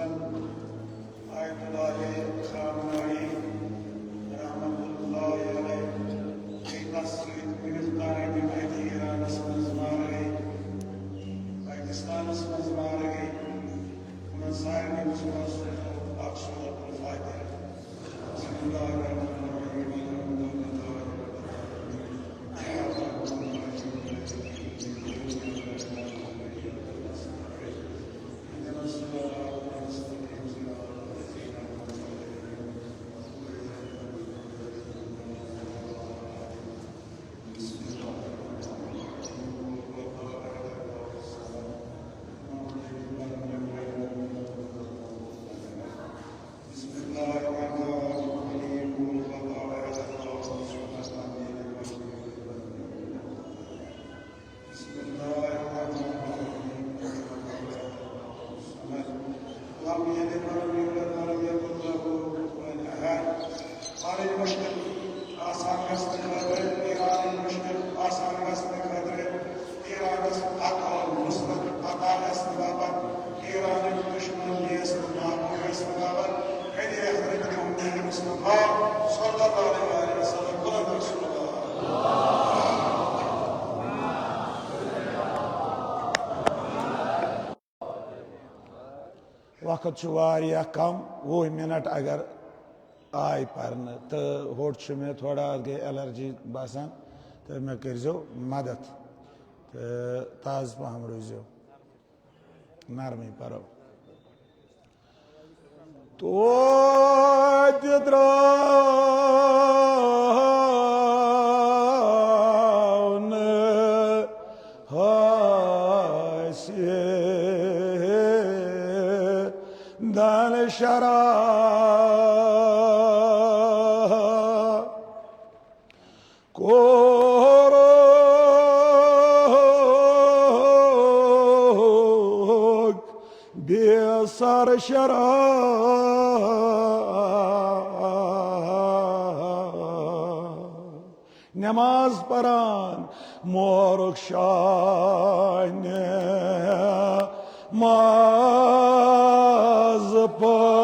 Hasan Ayetullah Khamnai Rahmatullahi alayhi في تصريح من القائد بمهدينا نسم زماري باكستان اسم زماري ومن سائر مسلمات أقصد الفاتحة بسم الله الرحمن الرحيم الحمد لله वक्त वारिया कम 20 मिनट अगर आय पर्न तो होट में थोड़ा गई एलर्जी बसान तो मे करो मदद तो ताज पहम रोजो नरमी परो तो दान शरा कोरो बेसर शरा नमाज परान मोरुख शान माज परा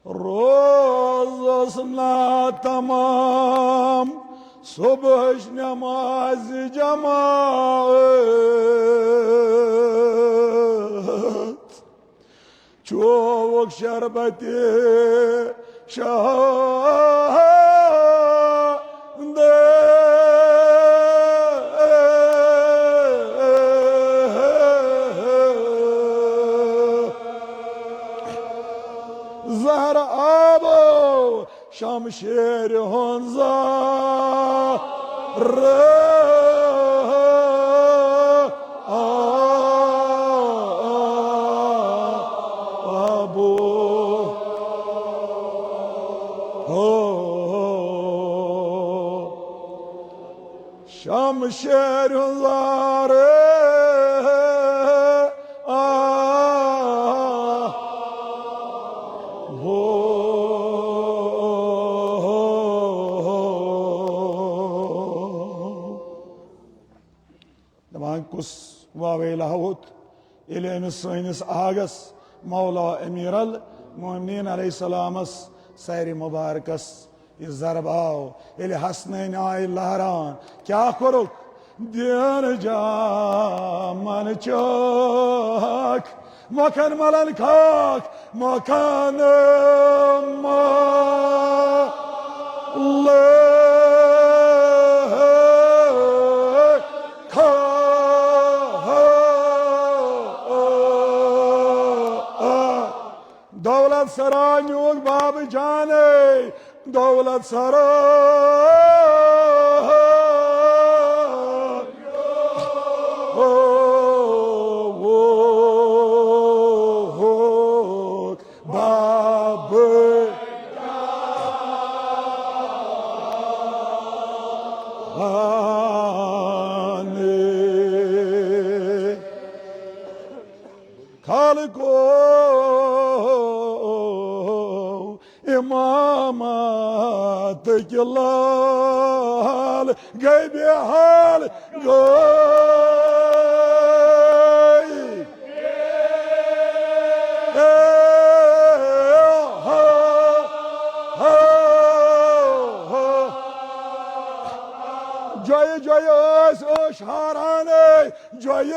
रोज ना तमाम सुबह नमाज जमात चौक शरबते शहाद जहर आबो शमशेर हंजा शमशेर हंजारे वावेलाहुत इलेन सैनिस आगस मौला अमीरल मोमिनीन अलैहिस्सलामस सैर मुबारकस इस जरबाव इले हसनैन आय लहरान क्या करो दिन जा मन चौक मखन मलन खाक मकान दौलत सराय न्यूक बाब जाने दौलत सराय बाब खाल को इमामत की लाल गई बेहाल गई जय जय हाराने जय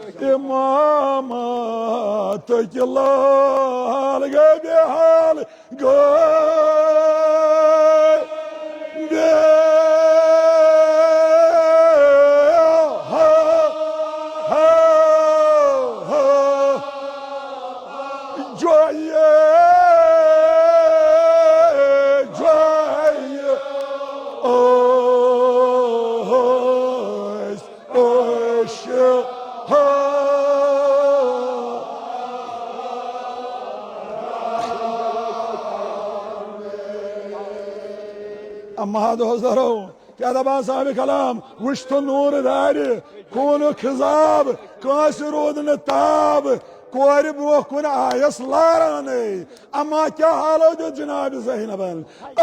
जय इमामत की लाल गई बेहाल महदोजरो क्या दपान साहब कलाम वुश तो नूर दार कून खिजाब कांस रोद न ताब कोर ब्रो कुन आयस लारान अम्मा क्या हालो जो जनाब ज़ैनबन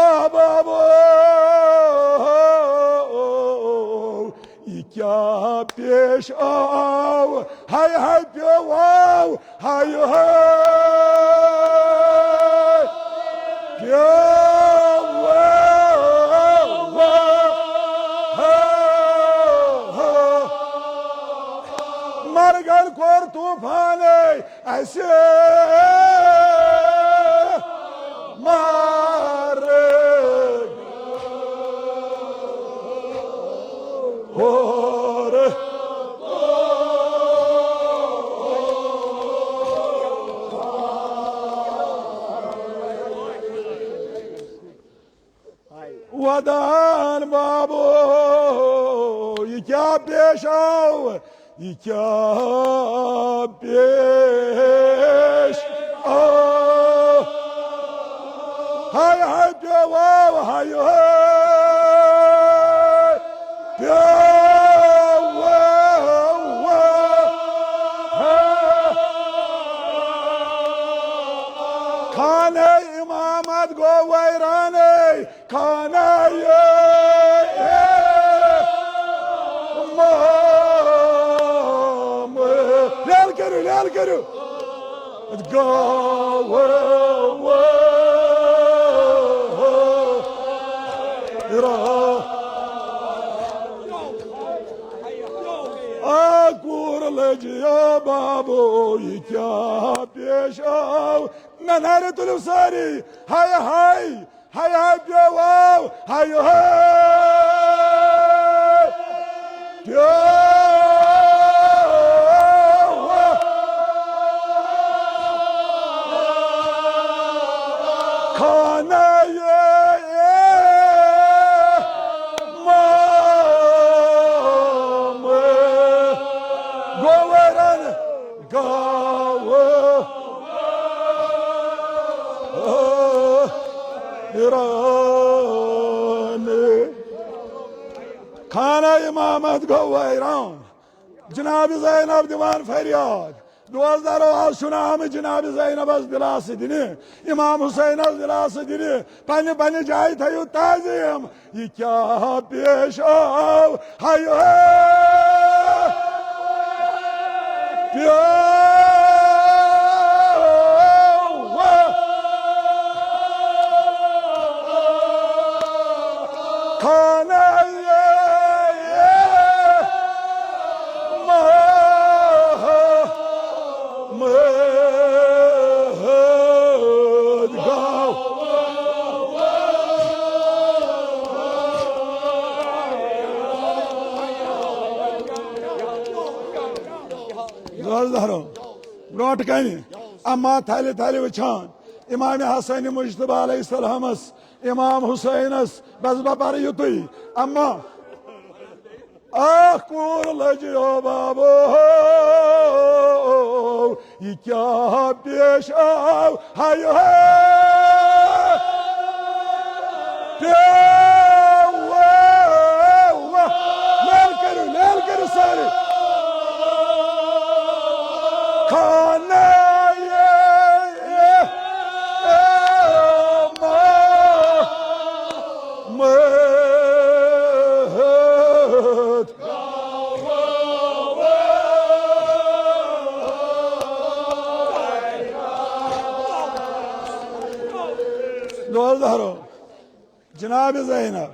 अबाबो ये क्या पेश आओ हाय हाय प्यो वाओ हाय हाय प्यो मरगन कोर तूफान ऐसे मारे और वदान बाबू ये क्या पेश आओ ये क्या पेश आओ हाय हाय प्यो वाव हाय हाय प्यो वाव खाने इमामत गो वैराने खाना ये Let get it. Let's go. Whoa, whoa. Akur lejiya babu ikya peshav. Nanare tulusari. Hay hay. Hay hay pyawav. Hay hay. Pyaw. खाना इमामत गो वैरान जनाब ज़ैनब दीवान फरियाद दोस्तदारो आज सुना हमें जनाब ज़ैनब दिलास दिन इमाम हुसैन दिलास दिन पन्ने पन्ने जाय थयो ताज़ीम ये क्या पेश आओ हाय प्यो खाना ब्रोट कन अम्मा थल थल वुचान इमाम हसन मुश्तबा अलैहिस्सलामस इमाम हुसैनस बस बपर युतुई अम्मा Akur lacı babo İkya peş av hay hay Lel kırı sarı Kana Doldaro, Janabi Zainab,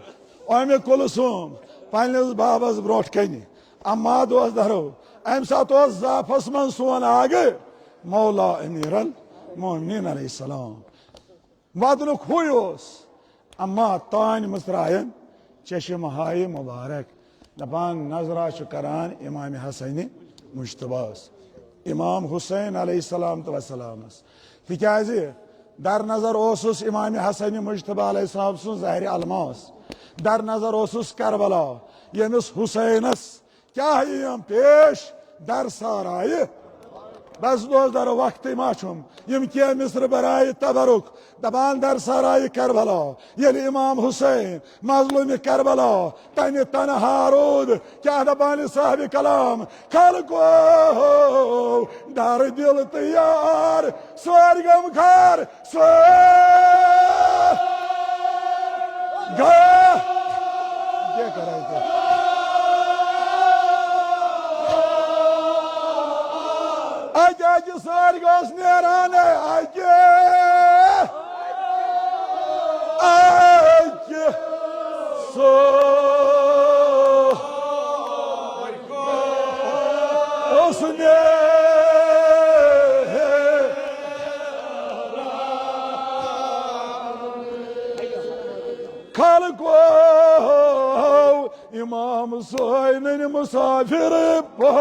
Oime Kulusum, Panels Babas Brotkani, Amma Dozdaro, I'm Satos Zapasman Suan Age, Mola Emiral, Moinin alayhi salam. Vadnuk Huyos, Amma Tain Musrayan, Cheshim Hai Mubarak, Naban Nazra Shukaran, Imam Hassani, Mushtabas, Imam Hussein alayhi salam to Salamas. Tikazi. در نظر اوسوس امام حسن مجتبی علیه السلام سن ظاهری الماس در نظر اوسوس کربلا یمس حسینس کیا M پیش در سارای بس those در وقت ماچم M کی مصر برای تبرک دبان در سارای کربلا یلی امام حسین مظلوم کربلا تن هارود کیا دبان صاحب کلام خلقو در دل تیار سوارگم کار ये कराए थे आज स्वर्गस नेराने आज सो उसने خلقو İmam Hüseyin'in misafiri bu.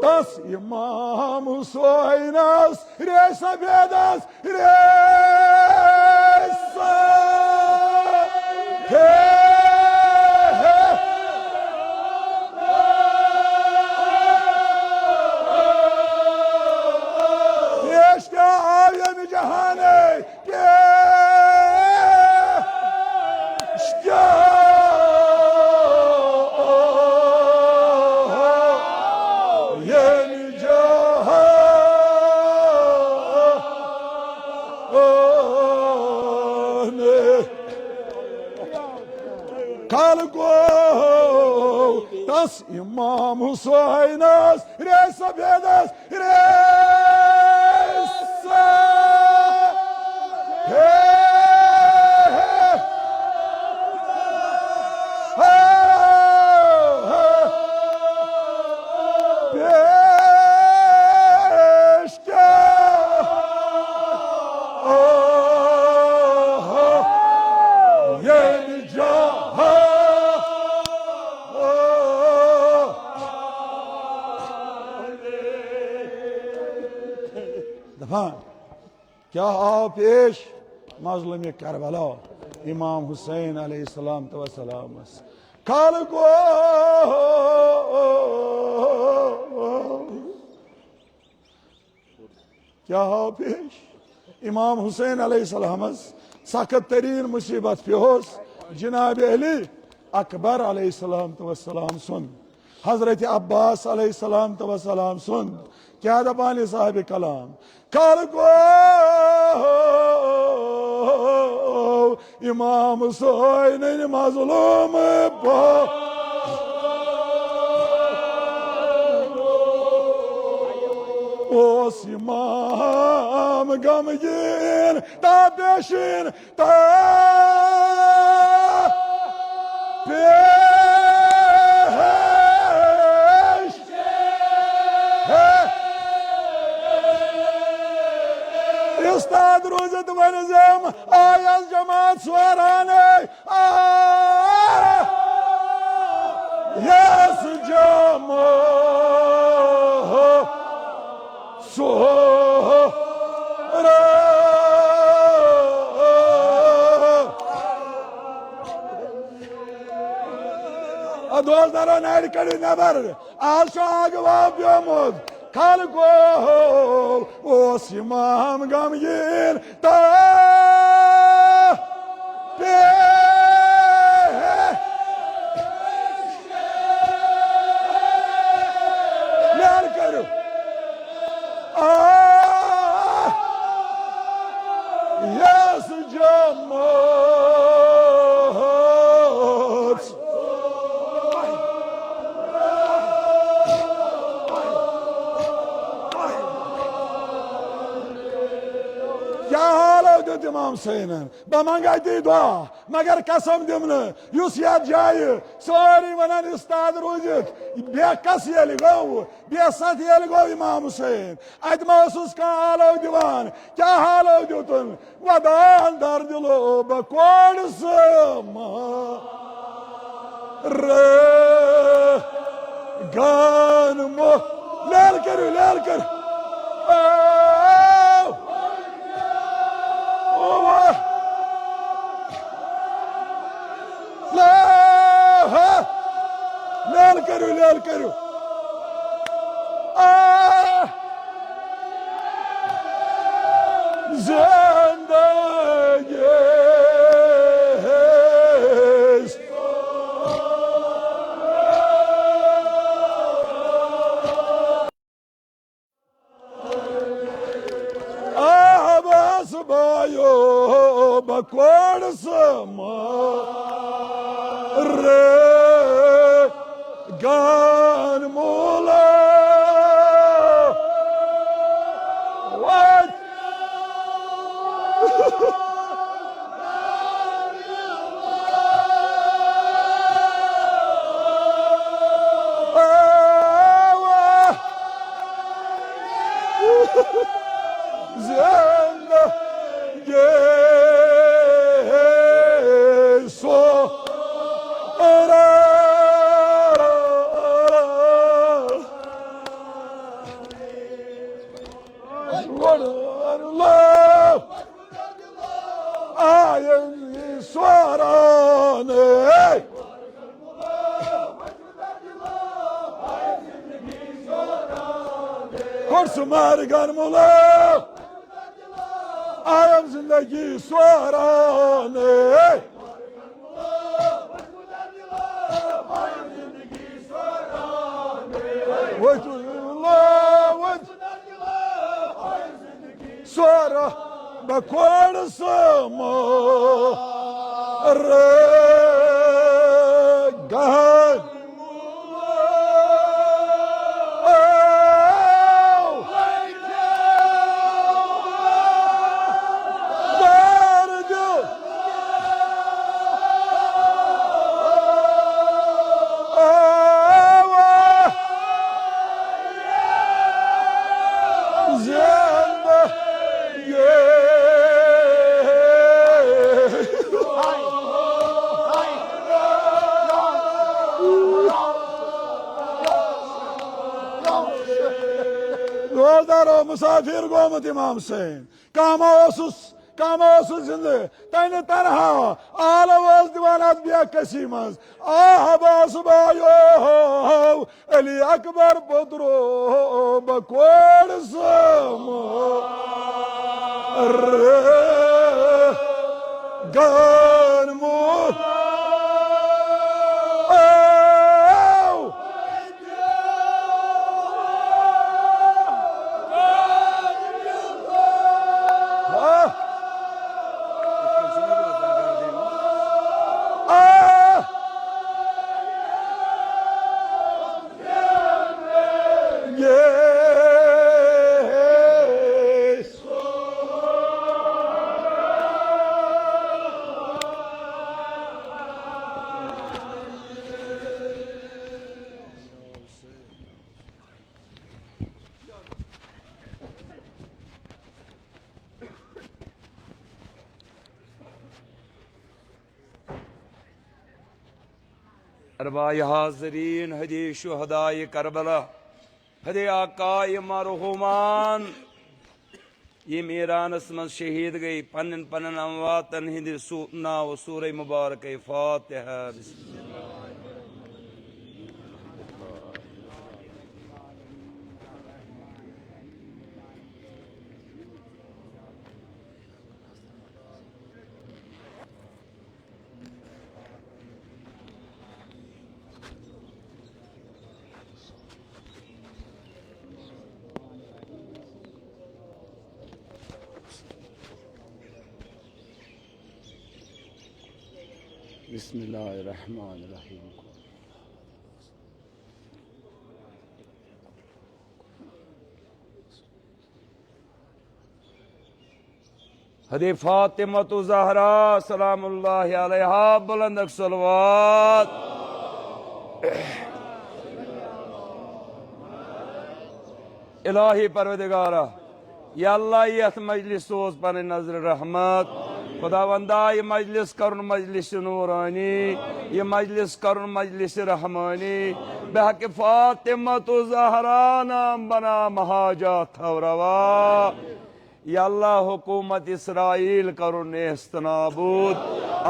Tas İmam Hüseyin'as reisa bedas reisa Yeşke avyanı cehane Tas İmam Hüseyin'as reisa bedas reisa क्या आओ पेश मजलूम करबला इमाम हुसैन अलैहिस्सलाम तवसलाम खाल को क्या आओ पेश इमाम हुसैन अलैहिस्सलाम सख्त तरीन मुसीबत पेश जनाब अली अकबर अलैहिस्सलाम तवसलाम सुन हजरत अब्बास अलैहिस्सलाम तवसलाम सुन क्या दबानी साहिब कलाम कल को इमाम हुसैन मजलूम ओस इमाम गमगीन ताबेशिन ता Ustad Ruzet Vanizem Ayaz Jamaat Swarane Yes Jamaat Swarane दोस्तदारों नाड़ कड़ी नबर आज आगवा ब्योमुद खालको ओस इमाम गमगीन ता ल्यार करो यस जमोत क्या हाल हो इमाम सैनन बमंगाई दी दुआ मगर कसम दिमन युस या जाय सारी वनान उस्ताद रोजित बेकस येल गो बेसत येल गो इमाम हुसैन अत महसूस का हालो दिवान क्या हालो दितुन वदान दर दिलो बकोड़ समा रे गान मो लेल करू लेल करू जिंदगी आवाज बायो बकोड़ समा रे गान मोला what आयम जिंदगी स्वाराने स्वारा बकोड़ समा रे गान मुसाफिर गोमत इमाम सैन कामोसुस जिंदे तैन तनहा आलवाज दीवानात बिया कसी मज आहबास बायो अली अकबर पुत्रो बकोड़ समा रे गान मोह अरबाय हाजरीन हदे शुहदाय करबला हदे आकाय मरहुमान ये मीरानस मं शहीद गई पन्न पन्न अमवातन हिंद नाव सूरह मुबारक फातिहा। बिस्मिल्लाहिर्रहमानिर्रहीम। हदी फातिमतु ज़हरा सलामुल्लाहि अलैहा बुलंद सलवात। इलाही परवदिगारा या अल्लाह यथ मजलिस सोज पन नजर रहमत। खुदावंदा ये मजलिस करुन मजलिस नूरानी, ये मजलिस करुन मजलिस रहमानी। बहक फातिमतु ज़हरा नाम बना महाजा थवरवा। या अल्लाह हुकूमत इसराइल करुन नेस्त नाबूद,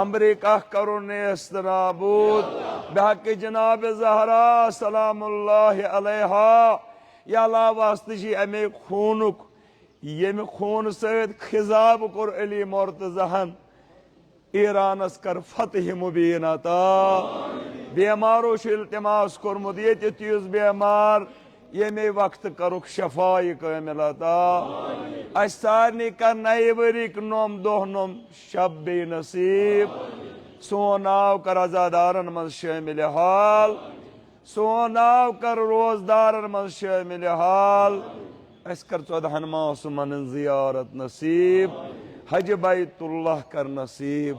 अमरीका करुन नेस्त नाबूद। बहक जनाब ज़हरा सलामुल्लाहि अलैहा। या अल्लाह वास्ते अमे खूनुक ये खून सत खिजाब कोर अली मुर्तज़ाहन ईरानस कर फतह मुबीन अता। बेमारो इल्तिमास कोरमुत ये तीस बेमार ये वक्त करुक शफाई कामिल अता। अस सारनी कर नए वरिक नोम दोह नोम शब बे नसीब। सोन नाव कर अजादारन मज शामिल हाल, सोन नाव कर रोजदारन मज शामिल हाल। अस कर 14 मासूमन जियारत नसीब, हज बैतुल्लाह कर नसीब।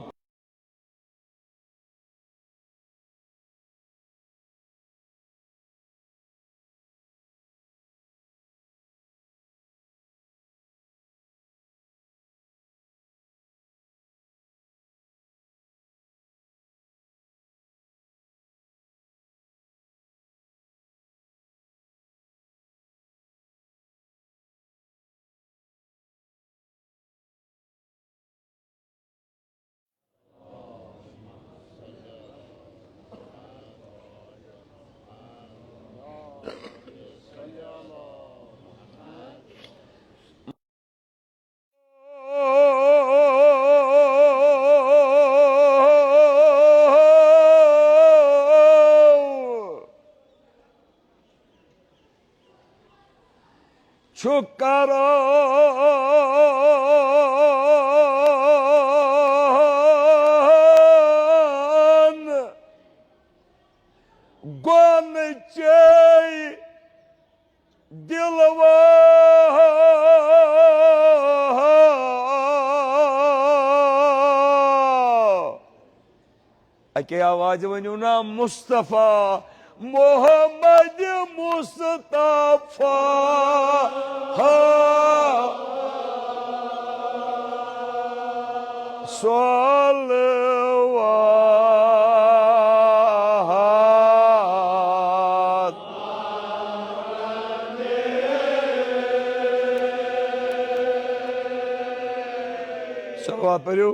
शुकरान गोन चे दिलवा अके आवाज वनु ना मुस्तफा मोहम्मद मुस्तफा सलवात। सलवात पढ़ो।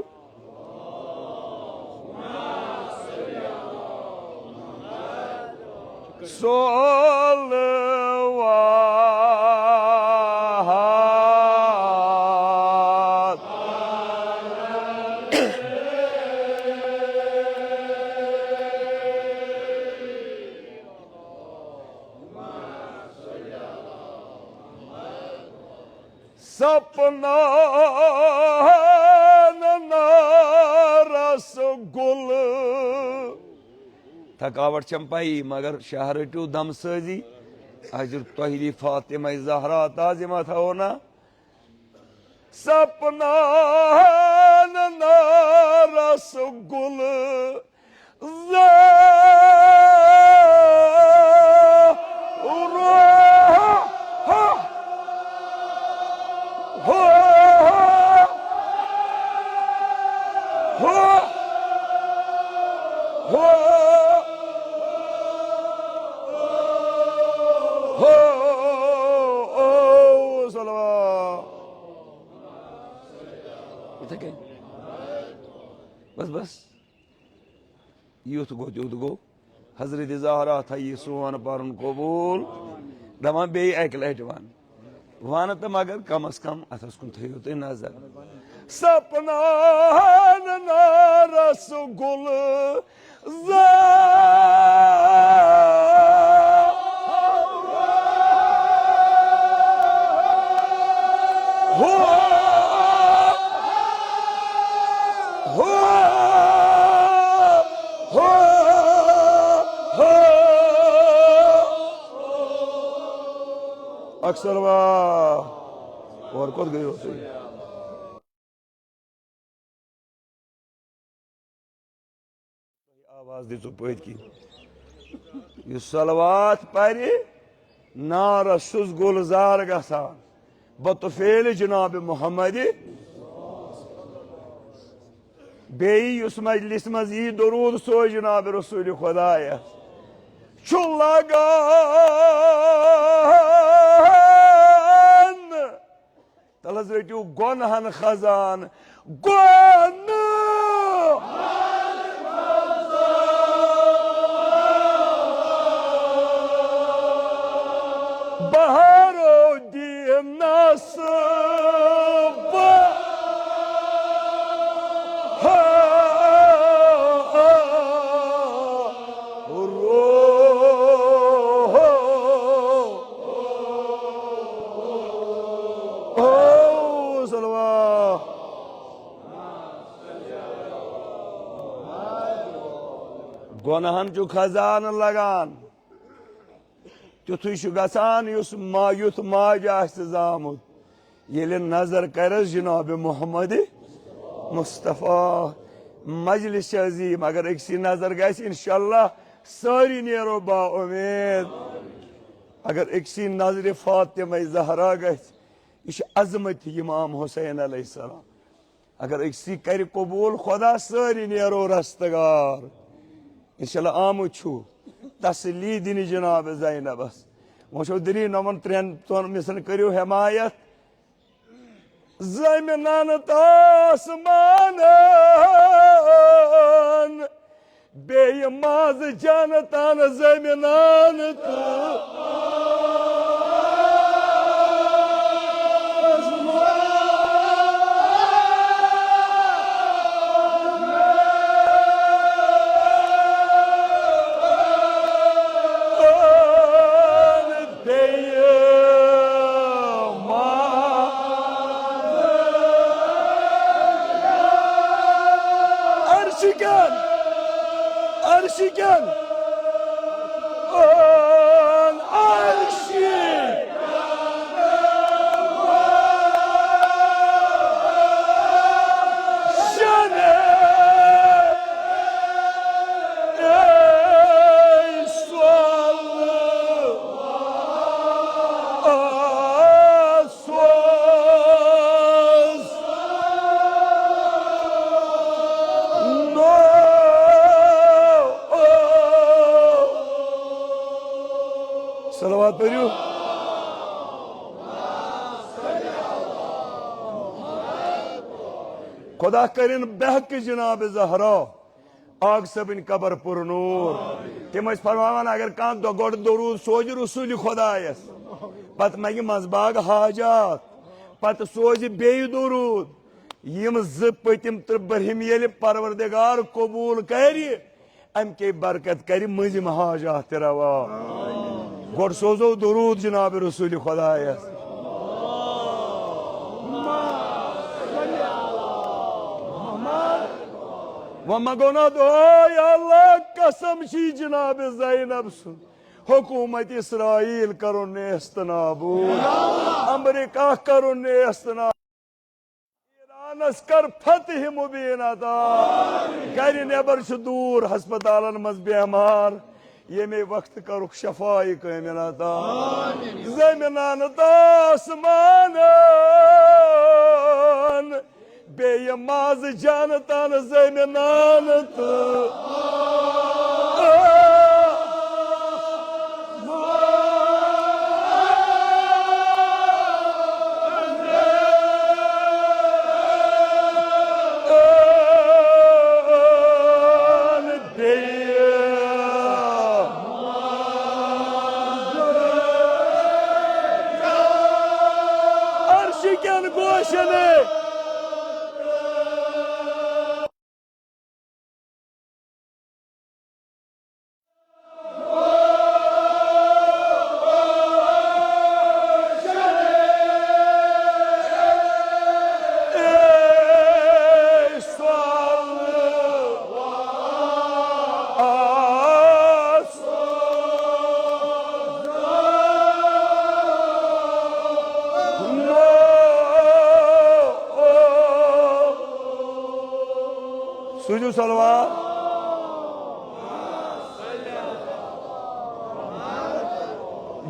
सलवात। सपना रसगुल थकावट चंपाई मगर शाह रटू दम सजी हजर तोहरी फातिमा ज़हरा ताजिमा था ना। सपना रसगुल बस बस यूथ गो हजरत ज़हरा था ये सोन पर कबूल दपान बे अक लट वन तो मगर कम अज कम अथस कुन थो तुम नजर। सपना रसगुल अक्सरवा और कोत गई होती आवाज दी पत की सलवात पर नारस गुलजार गसान बतफेल जनाब मोहम्मद बेस मजलिस मज यी दरूद सो जनाब रसूल खुदाया तलस रटू गोनहन खजान गोन बहारो दीन नसब गोनहन चु खजान लगान तुथु गसान युथ माज आमुत ये नजर करस जनाब मोहम्मद मुस्तफ़ा मजलिस अजीम अगर अक्सी नजर गस इंशाअल्लाह सारी नेरो बा उम्मीद अगर अक्सी नजर फातिमा जहरा गस यह अजमत इमाम हुसैन अलैहिस्सलाम अगर अक्सी कर कबूल खुदा सारी नेरो रस्तगार इंशाअल्लाह आमुत छु तसली दिन जनाब ज़ैनबस वो दिनी नमन त्रेन मिसन करो हमायत ज़मीनान आसमान बे माज जानतान ज़मीनान Arşiken on arşi şane ey suallı söz सलवात पढ़ो खुदा करिन बहक जनाब जहरा आग सबन कबर पुर नूर तम फरमान अगर कह गोड दरूद सोज रसूल खुदायस पत मंग मजबाग हाजात पत सोज बे दरूद यम पतिम बरहिम ये परवरदिगार कबूल कर अम के बरकत कर मजिम हाजात रवा गोड सोजो दरूद जनाब रसूल खुदायस वमगोना दो अल्लाह कसम शी जनाब ज़ैनब सुन हुकूमत इसराइल करो नेस्त नाबूद अमेरिका करो नेस्त ईरानस कर फतह मुबीन अता घर नेबर दूर हस्पतालन मज बेमार ये वक्त करुक शफाई कामिल अता ज़मीनान आसमान बे माज जानतान ज़मीनान गोशने सुजू सलवार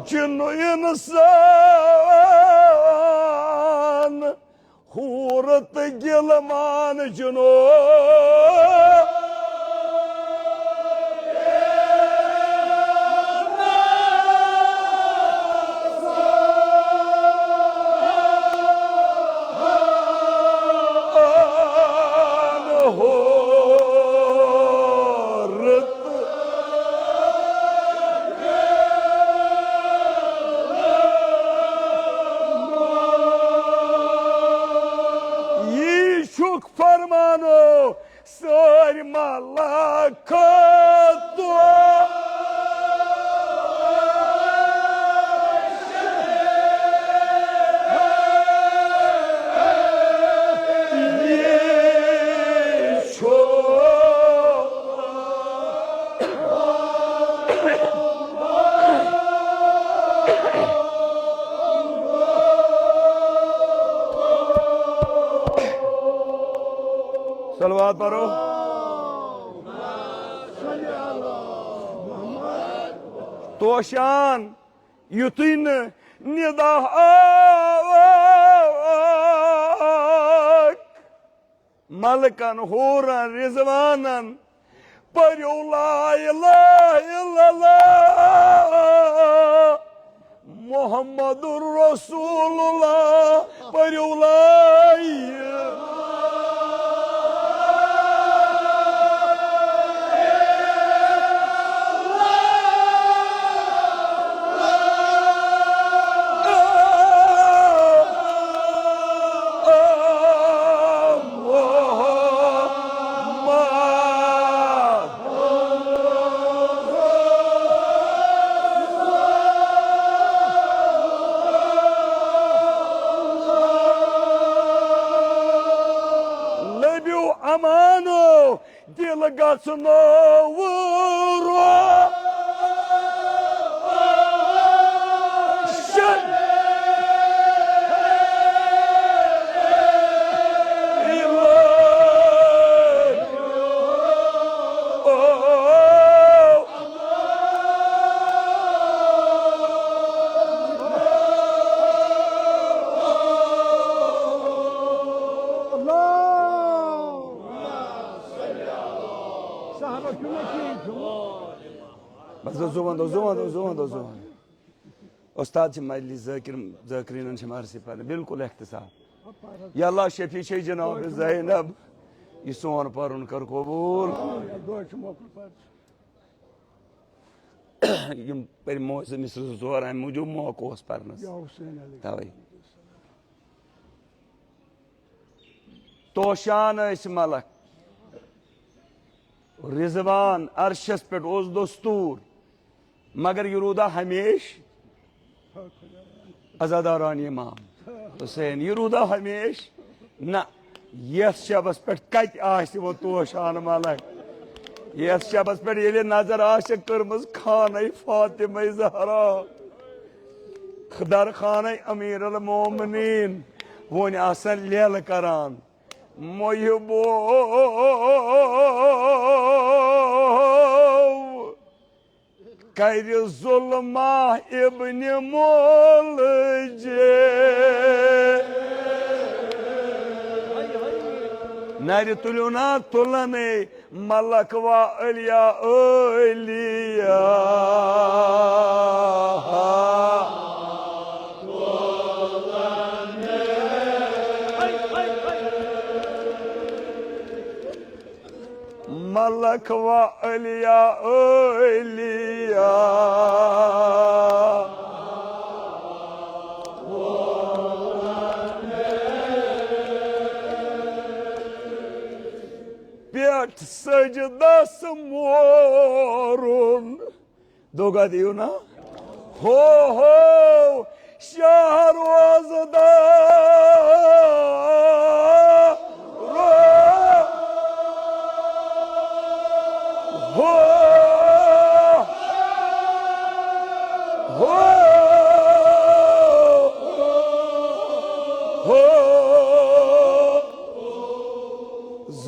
जिन्नो इंसान हूरत गिलमान जुनो फरमानो सर मलकतो सलवात पढ़ो तोशान युतिन निदा मलकन होरन रिजवानन पर्यो ला इलाहा इल्लल्लाह मुहम्मदुर रसूलुल्लाह पर्यो ला amano dil gatsno wuro बस जुबान उस्ताद मजलिस ज़ाकिरीन मारसी पर बिल्कुल एहतसाब या अल्लाह शफी शे जनाब ज़ैनब यह सोन पर्न कर कबूल पर मिसर जोर अम मूजूब मौका पर्नस तवे तोशान मलक रिजवान अरशस पे दस्तूर मगर यह रूदा हमेश अजादारान इमाम हुसैन यह रूदा हमेश ना यस शबस पे कत वो तोशान मलक यस शबस पे ये नजर कर्मज खान फातिम जहरा दर खान अमीर अल मोमिनीन वन आसन लेल करान मोहबो कर जुल्मा इब्न मुलजे नर तुलो ना तुलने मलक व अलिया अलिया मलक व अलिया अलिया पेट सजदस मोरुन दोगा दियो ना हो शहरोजदा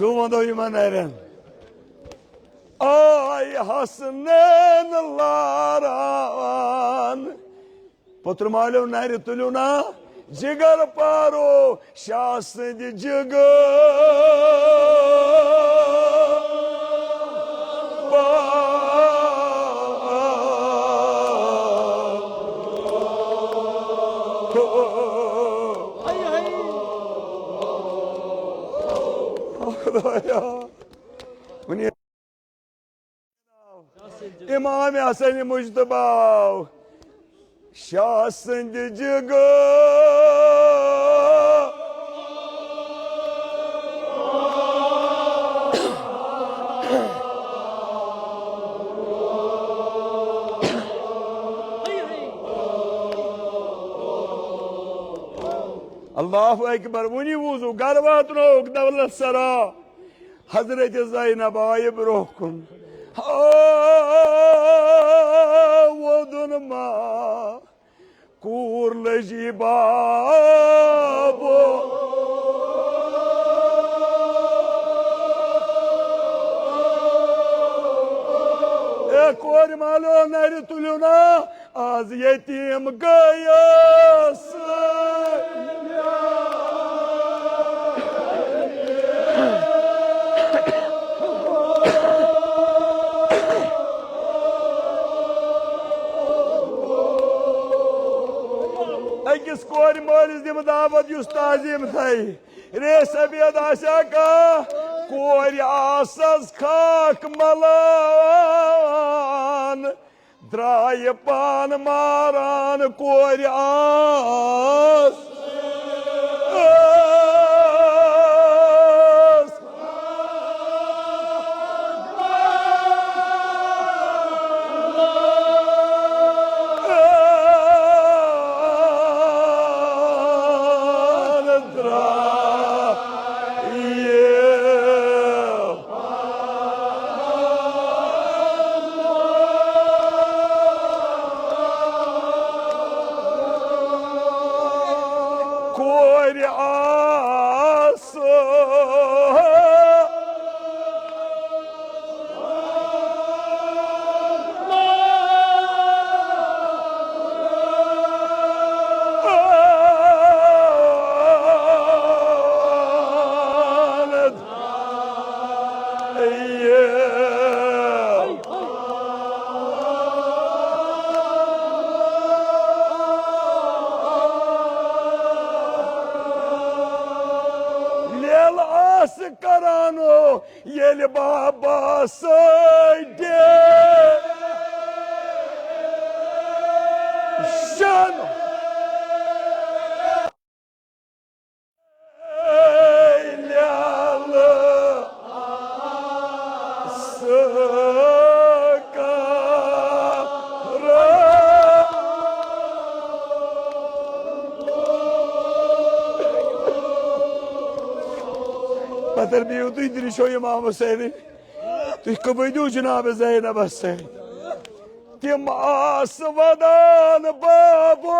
Zuvando yumaneren. Ay hasnen laran. Potrumalio nari tuluna. Jigar paro. Şahsın İmam Hasan-ı Muctaba şahsın Allahu Ekber. Vuni vuzu garbatun ok devlet sara. Hazreti Zeynep ayıp ruhkun. Vodunma kurle jibabo. Ekor malo neri tuluna az yetim gayası. Akis kori molis dim davat yustazim thay. Resa biyad aşaka kori asas kak malan. Drayepan maran kori as. Kori as. Karano yel baba sayde şano eylalı sakara Pater mio, tu idrisho imam Hüseyin. Tu kabıydu Cenab-ı Zeynep Hüseyin. Tim asvadan babo.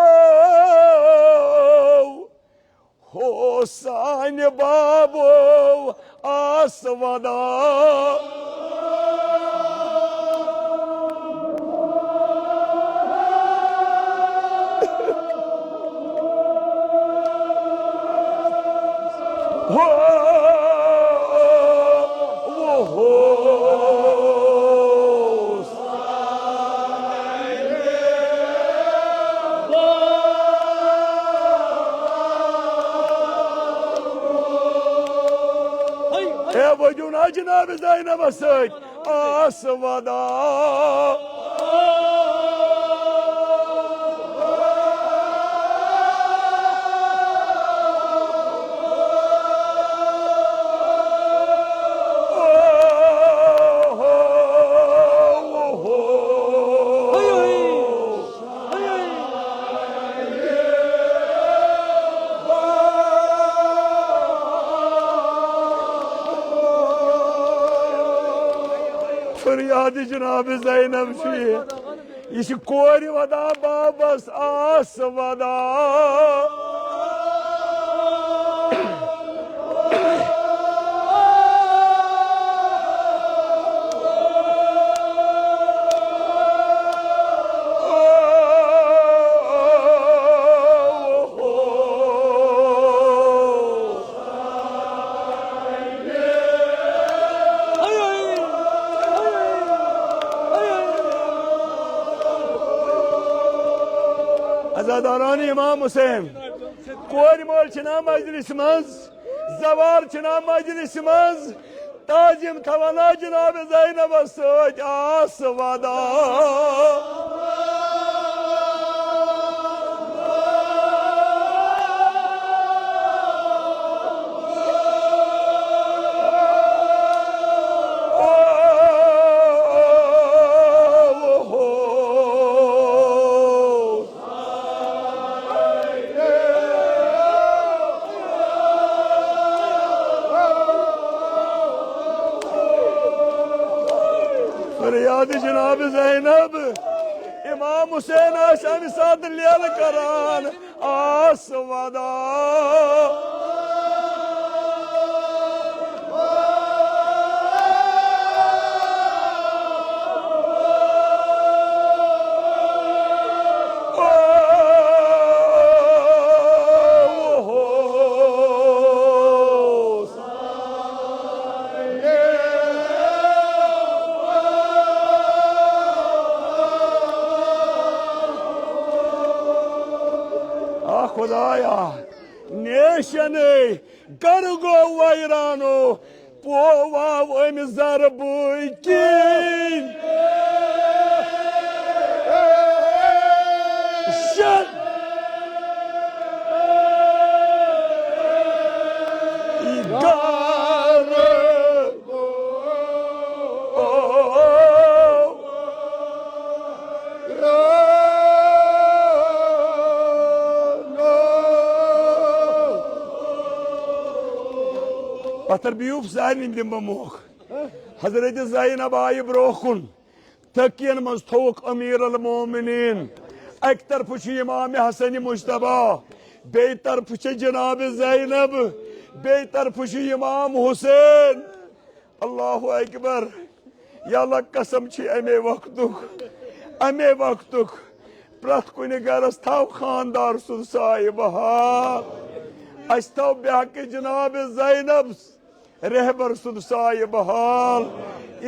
Hosan babo asvadan. Vajuna Cenab-ı Zeynep Hüseyin asvada. Feryadi Cenab-ı Zeynep şiye. İşi kori vada babas asvada. अजादारान इमाम Hussain core मोल छना मजलिस मज जवार छना मजलिस मज ताजिम थवाना जनाब ज़ैनब सच आस वादा फरियाद जनाब ज़ैनब इमाम हुसैन आशा साथ लियल करान आस वादा खुदाया नेशन कर गो वैरानो पोवा वम जरब पत्थर ब्यूफ सारे दिम मोख हजरत ज़ैनब आई ब्रोकुन तकियन मज थोक अमीर अल मोमिनीन एक तरफ इमाम हसन मुश्तबा बे तरफ जनाब ज़ैनब बे तरफ इमाम हुसैन अल्लाह अकबर या अल्लाह कसम अमे वक्तुक प्रथ कुन गरस थव खानदार सुद साय बहार अस थव बेहक जनाब ज़ैनब रहबर सुद साय बहाल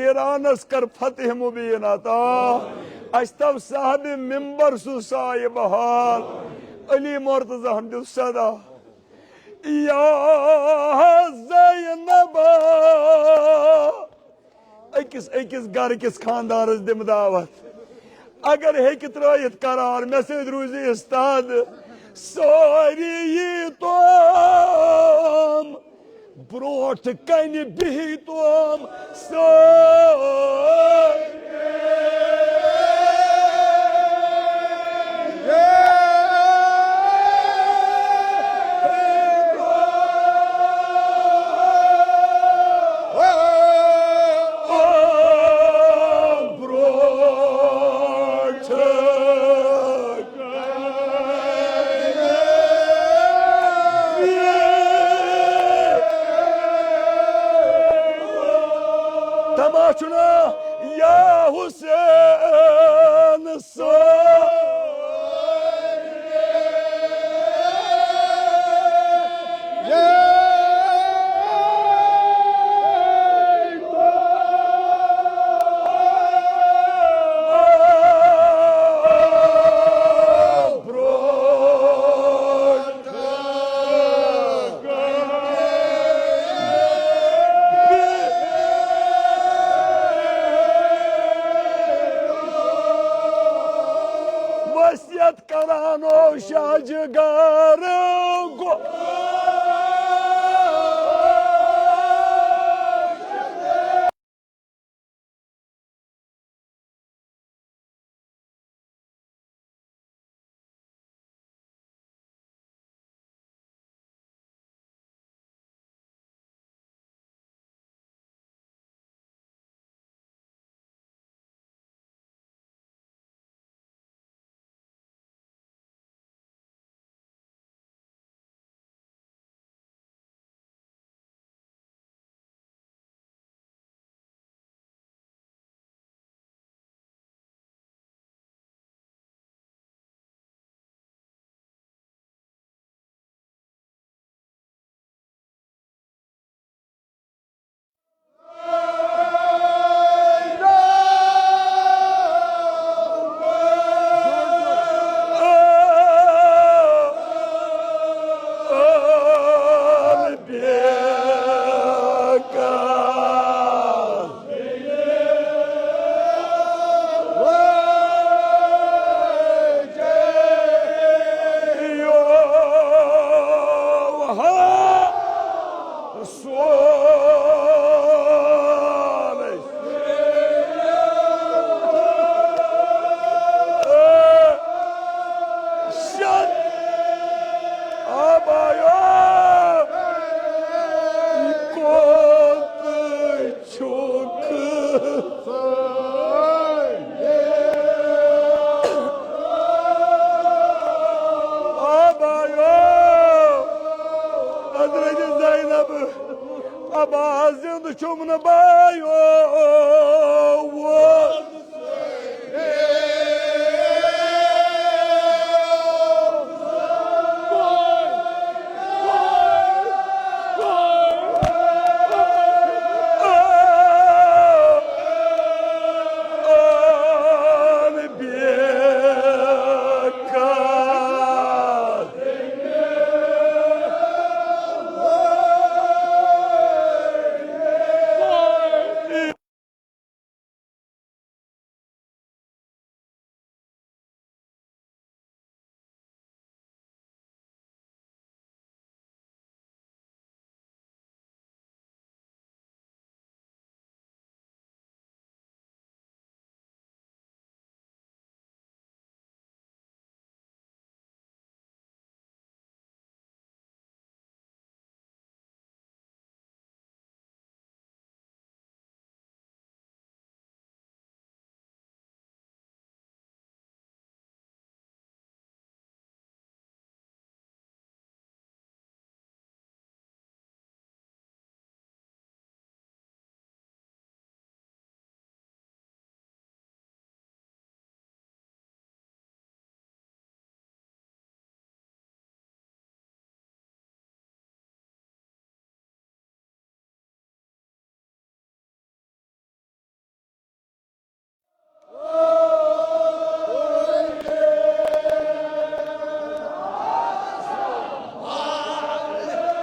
ईरानस कर फतेह मुबीन अता अस्तव साहब मिंबर सुद साय बहाल अली मुर्तजा हम दिल सदा या ज़ैनब अकिस घर किस खानदारस दिम दावत अगर हेक त्रयत करार मे सद रूजी उस्ताद सोरी तोम ब्रोट कन बिही तोम तमाशुना या हुसैन वसियत करानो शाहजगार गो Hazreti Zeynep'i abazın çomuna bayo.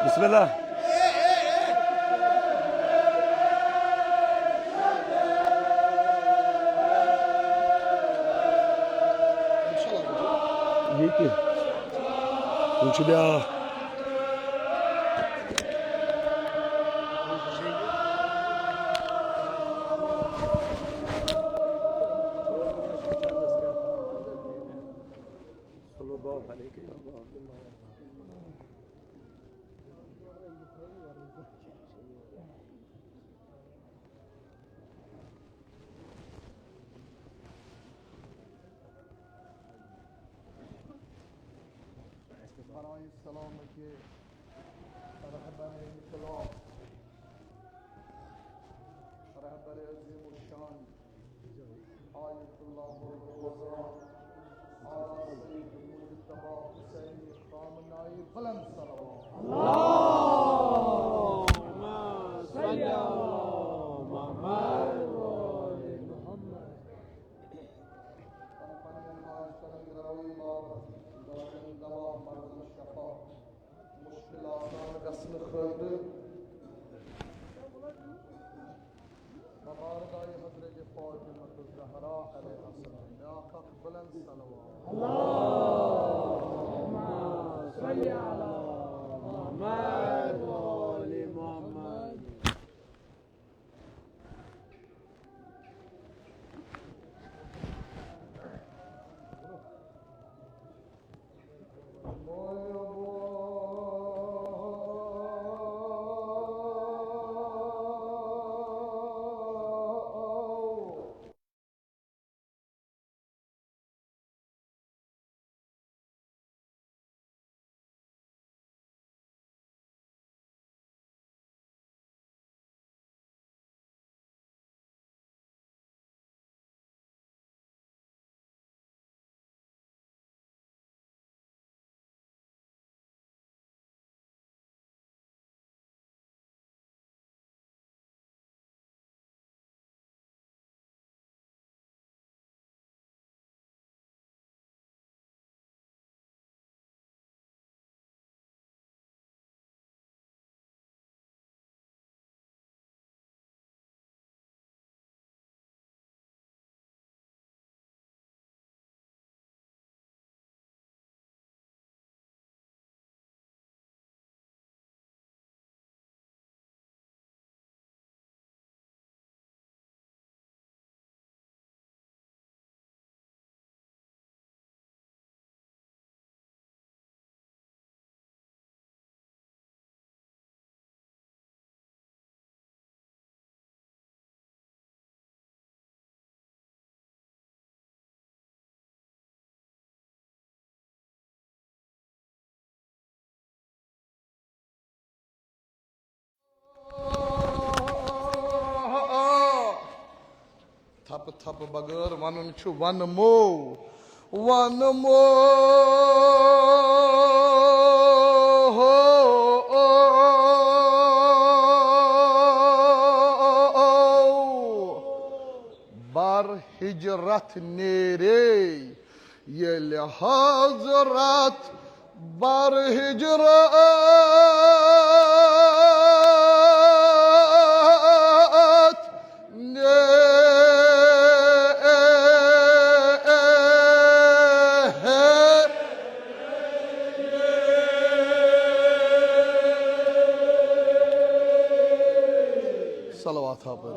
Bismillah. Yeki. Uçuyor. Sallallahu aleyhi ve sellem. برای سلامتی رهبر انقلاب رهبر عظیم الشان آیت الله الوزراء آقا سید مجتبی حسینی خامنه‌ای بلند صلوات اللهم صل على محمد وآل محمد. کمپانی آشتن گروی بابر داشتن دوا مردم شفا مشکلات رسم خورده مبارکای حضرت فاطمه الزهرا علیها السلام یا بلند صلوات اللهم صل على محمد وآل محمد. थप थप बगैर one one more one more बर हिजरत नेरे ये हजरत बर हिजरत सलवात पर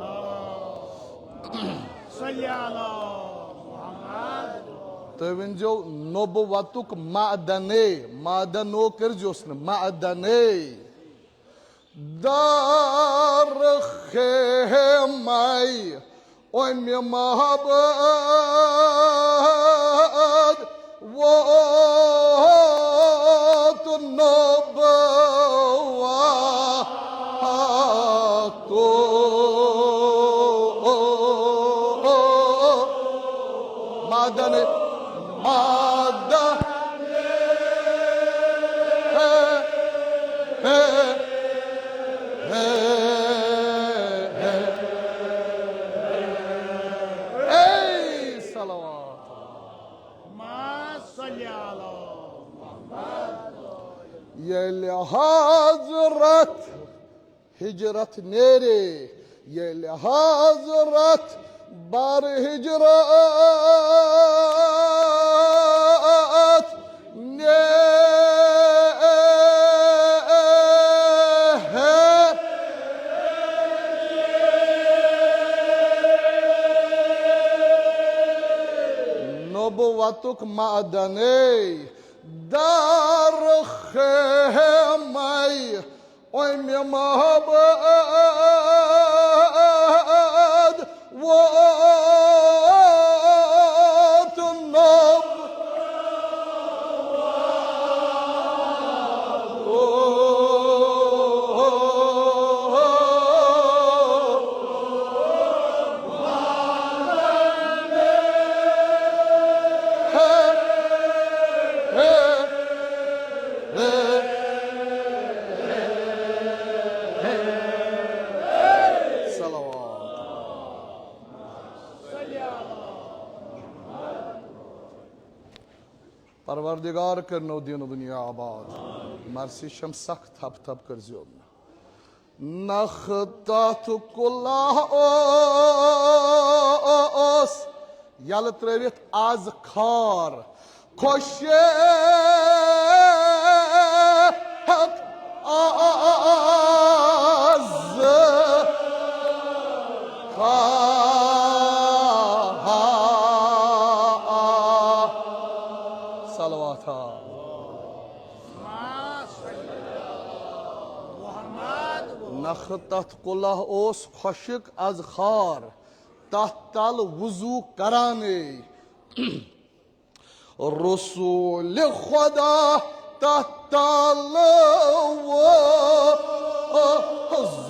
तो जो नबुवतुक मादने मादनो कर जोस न मादने दार खेमाई ओय में मोहब्बत वो तो नबुवा तो मादने मादा ये हजरत हिजरत नेरे ये हजरत बार हिजरत ने नबुवतुक मादने दार खेमाई ओय में मोहब्बत वो तो नब परवरदिगार करनो दिन दुनिया आबाद मरसी शम सख्त थप थप कर जोम नखतात कुल्लाह ओस यल त्रवित आज खार खोशे आज नखतत कुल्लाह ओस खुशक आज खार तथ तल वजू कराने रसूल खुदा तथ तल वो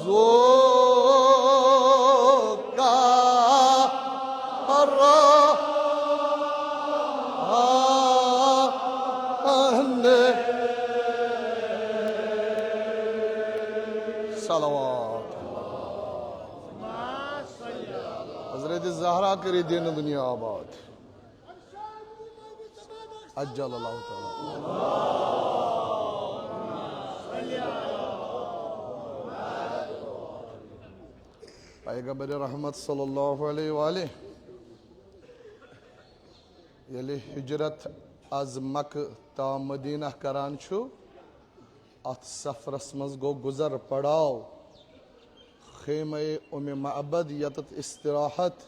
जो का हजरत ज़हरा करे दिन दुनिया आबाद अज्जल अल्लाह ताला पैगंबर रहमत सल्लल्लाहु अलैहि वाले यले हिजरत आज मक्का ता मदीना करान छु अत सफरस मज गो गुजर पड़ाव खेमे उम मअबद यतत इस्तिराहत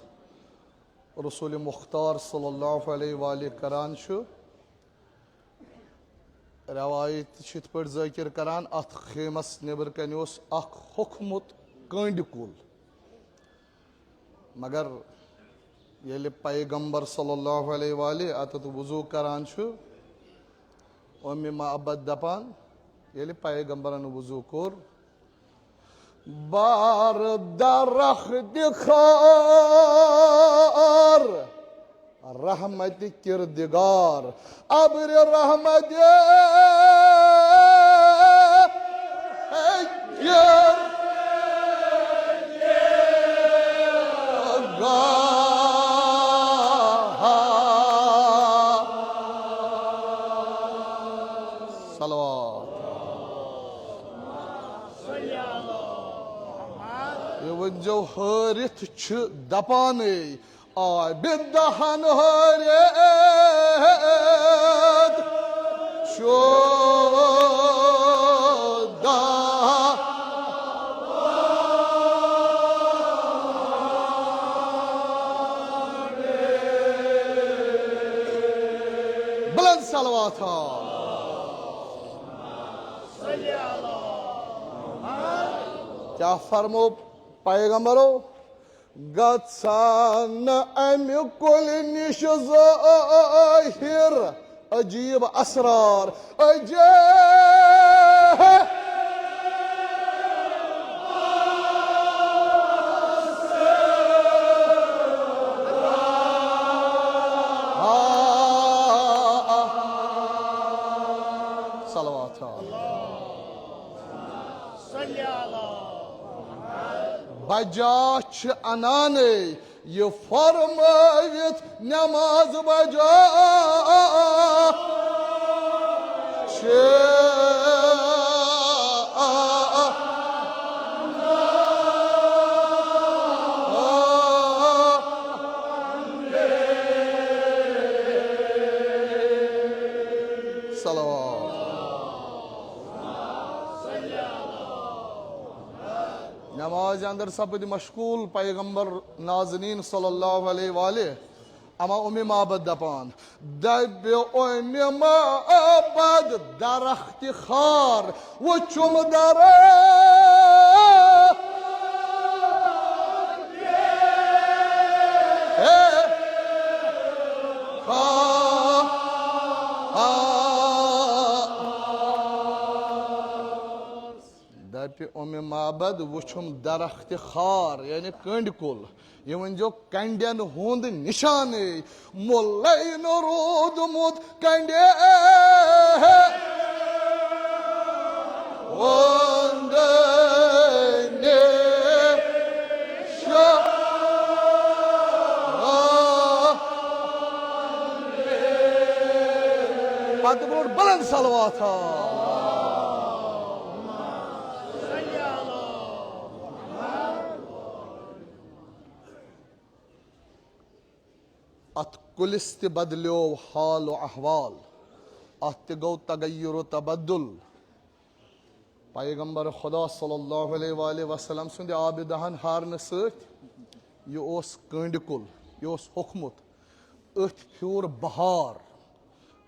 रसूल मुख्तार सल्लल्लाहु अलैहि वाले करान छु रवायत छित पर ज़ाकिर करान अत खेमस नेबर कन ओस अख हुकमुत कंड कुल मगर येले पैगंबर सल्लल्लाहु अलैहि वाले अतत वजू करान छु उम मअबद दपान येले पैगंबरन वजू कोर बार दरख्त खार रहमत किरदिगार अब्र रहमत जो हरित छ दपाने बिदहन हरित शोदा बुलंद सलवात क्या फरमो पैगंबरो गत्सान अमि कुल निश ज़ाहिर अजीब असरार बजा अनाने ये फरमावित नमाज बजा नमाज अंदर सपद मशगूल पैगंबर नाजनीन सल्लल्लाहु अलैहि वाले अमा उम्मे माबद दपान दब उम्मे माबद दरख्त खार वो चुम दर उम्मे माबद वुछुम दरख्त खार यानी कंड कुल ये जो कंडन हुंद निशाने मुल्लैन रोदमुत कंडे बुलंद सलवात था अत कुलिस ते बदलो हाल अहवाल अत गो तगय्युर तबद्दुल पैगंबर खुदा सल्लल्लाहु अलैहि वसल्लम सुंद आब दहन हारन सत यह ओस कंड कुल यह ओस होखमुत अथ फ्यूर बहार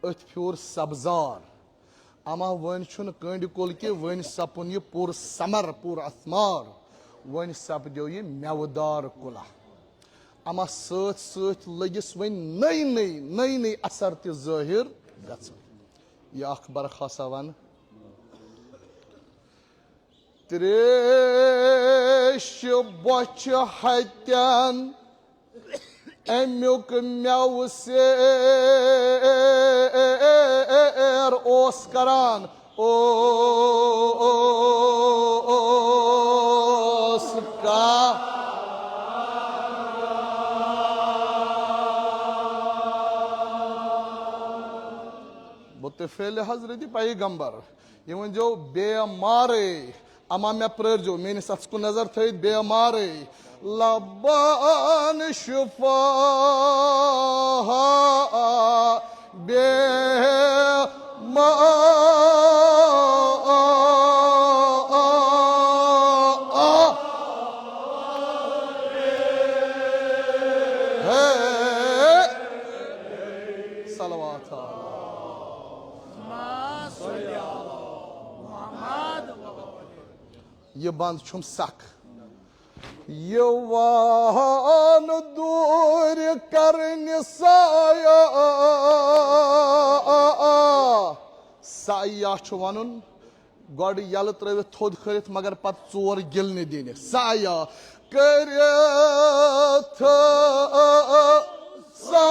अथ फ्यूर सब्जार अमा वन छुन कंड कुल कि वन सपुन यह पूर समर पूर असमार वन सपदो यह मेवदार कुला अमा सत सत लगिस वन नई नई नई नई असर ते ज़ाहिर गछन यह अखबर खासा वन त्रेश बच हत्यान अमुक मेव सेर ओस करान ओस का मुतफिल हजरत पैगंबर ये जो बेमारे अमा मे प्रजो मेनिस अत्स को नजर थी बेमारे लबान शुफा ये बंद छुम सख यवान दूर करने साया वन गोड यल त्रवित थोद खरित मगर पत चोर गिलने दिन साया करियथ सा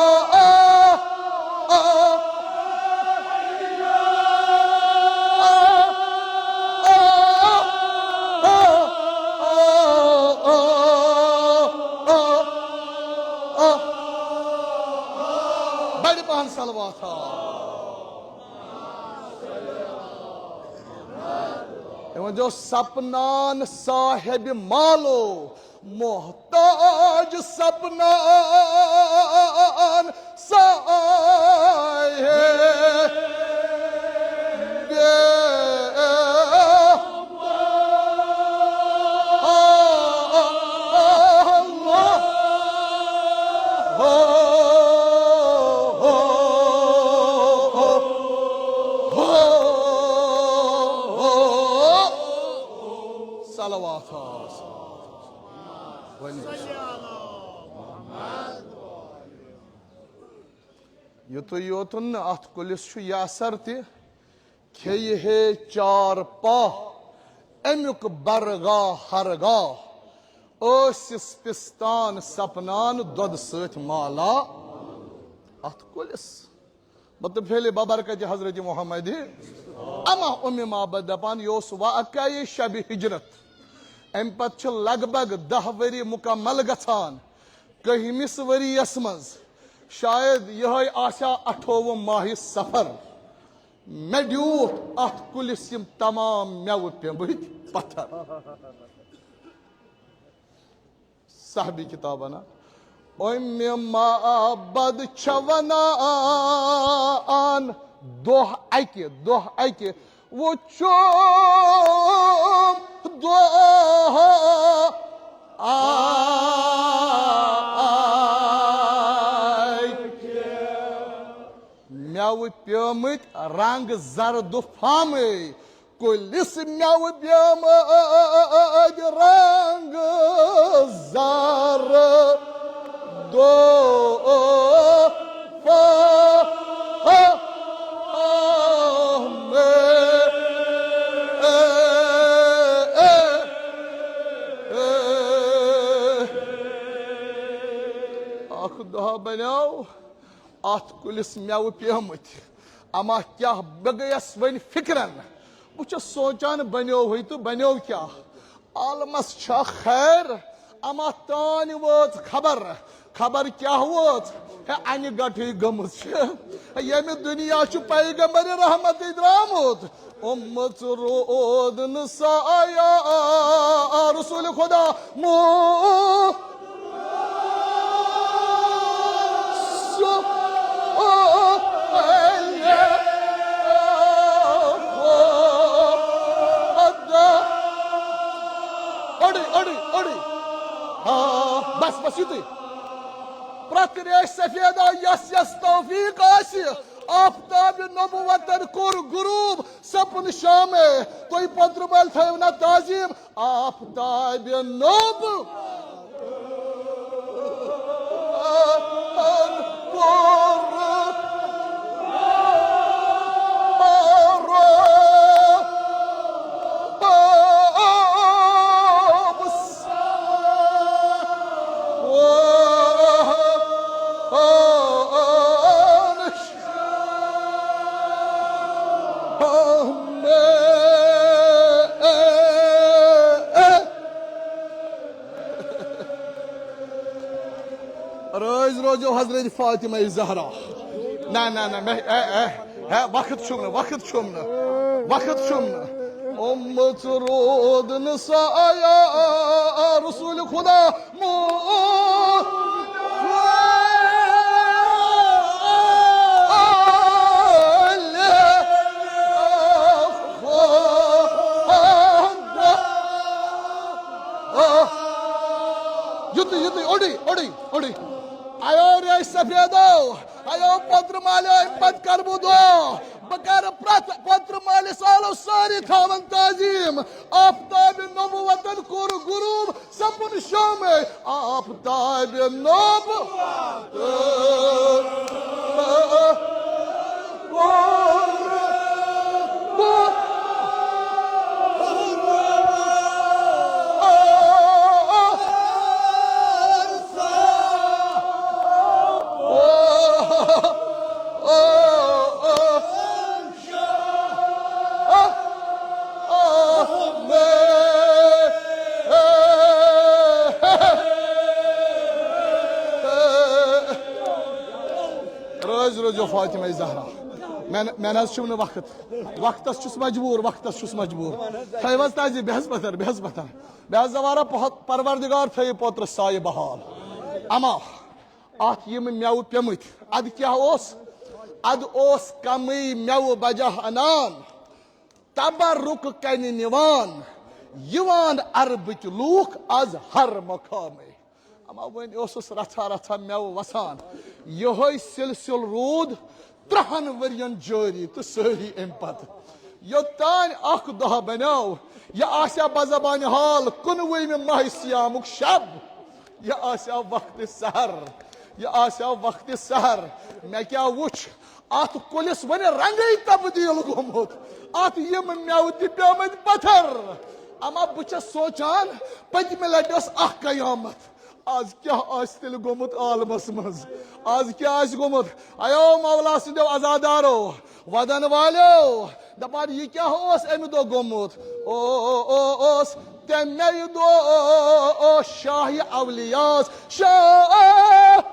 बड़ी पहन सलवा था जो सपनान साहेब मालो मोहताज सपनान साहेब युत योतन अत कुलिस असर थे हे चार पाह अमुक बरगा हरगा ओसिस पिस्तान सपनान दोद सत माला अत कुलिस मतलब फेले बबरकत हजरत मोहम्मद अमा उम्मे माबद दपान योस वाक़या शब हिजरत अम पत लगभग 10 वरी मुकम्मल गछान कहिमिस वरियस मज शायद यह आशा 28 माह सफर मे दूत अत कुलिस तमाम मेव पेमुत पत्थर साहबी किताबना उम्मे माबद वनान दोह अके वो चोम दोह मेव पेमुत रंग जर्द फाम कुलिस मेव पेमुत रंग जर्द बनाओ अत कुलिस मेव पेमुत अमा क्या बह गयस वन फिक्रन बह सोचान बनो तो बनो क्या आलमस खैर अमा तान वोत खबर खबर क्या वोत अन गठ गमुत यमि दुनिया पैगंबर रहमत द्रामुत उम्मत रोद साया रसूल खुदा मो बस बस युत प्रत रेश सफेदा यस यस तौफीक आफ्ताब नबुवतन कोर गुरूब सपन शाम तुम पद्रमल थव ना ताजीम आफ्ताब नब रोजो हजरत फातिमा जहरा ना ना ना वक्त शुमन उम्मत रोद साया रसूल खुदा मो युत ओडी ओडी ओडी आयो रे सफेदो आयो पत्र माले पद कर बुदो बकर प्रत पत्र माले सालो सारी थावन ताजीम आफ्ताब नबुवतन कुर गुरूब सपन शाम आफ्ताब नब रोजो फातिमा ज़हरा मैं ना वक्त वक्तस मजबूर वक्तस मजबूर थवस ताजी बेहस पतर बेहस जवारा परवरदिगार थे पोत्र साय बहाल अमा अत यम मेव पेमुत अद क्या अद कमी मेव बजह अनान तबरुक कन निवान युवान अरबच लूख आज हर मकाम अमा वन रथा रथा मेव वसान यह सिलसिल रूद 3 वरियन जारी तो सारी अम पत योतान अख दह बनो यह आशा बजबान हाल 19 माह सियामुक शब यह आशा वक्त सहर मे क्या वुच अत कुलिस वन रंगे तब्दील गोमुत अत यम मेव पेमत पत्थर अमा बह सोचान पतम लट कयामत आज क्या तेल गोमुत आलमस मज आज क्या गोमुत अयो मौला सदो आजादारो वदन वालो दपान यह क्या अमि दो गोमुत तमे दो शाह अवलियास शाह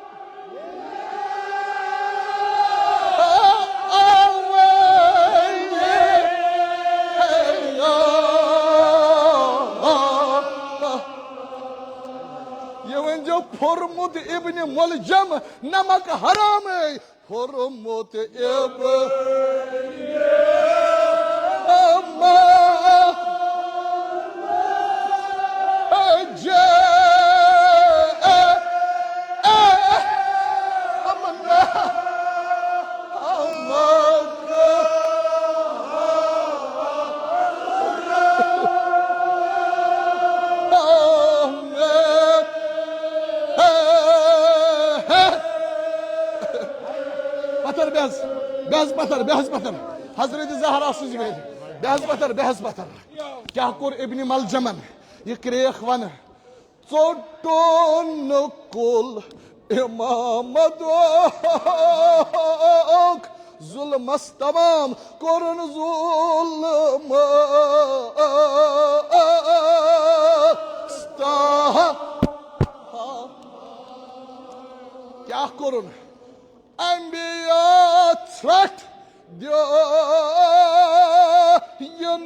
फुरमुत इब्न मुलजम नमक हराम फुरमुत बेहस पत्थर हजरत ज़हरा बेहस पत्थर क्या कोर इब्न मलजमन यह क्रेख वन चोटोन कुल इमामत जुल्मस तमाम कोरन जुल्म क्या कोरन Anbiya threat you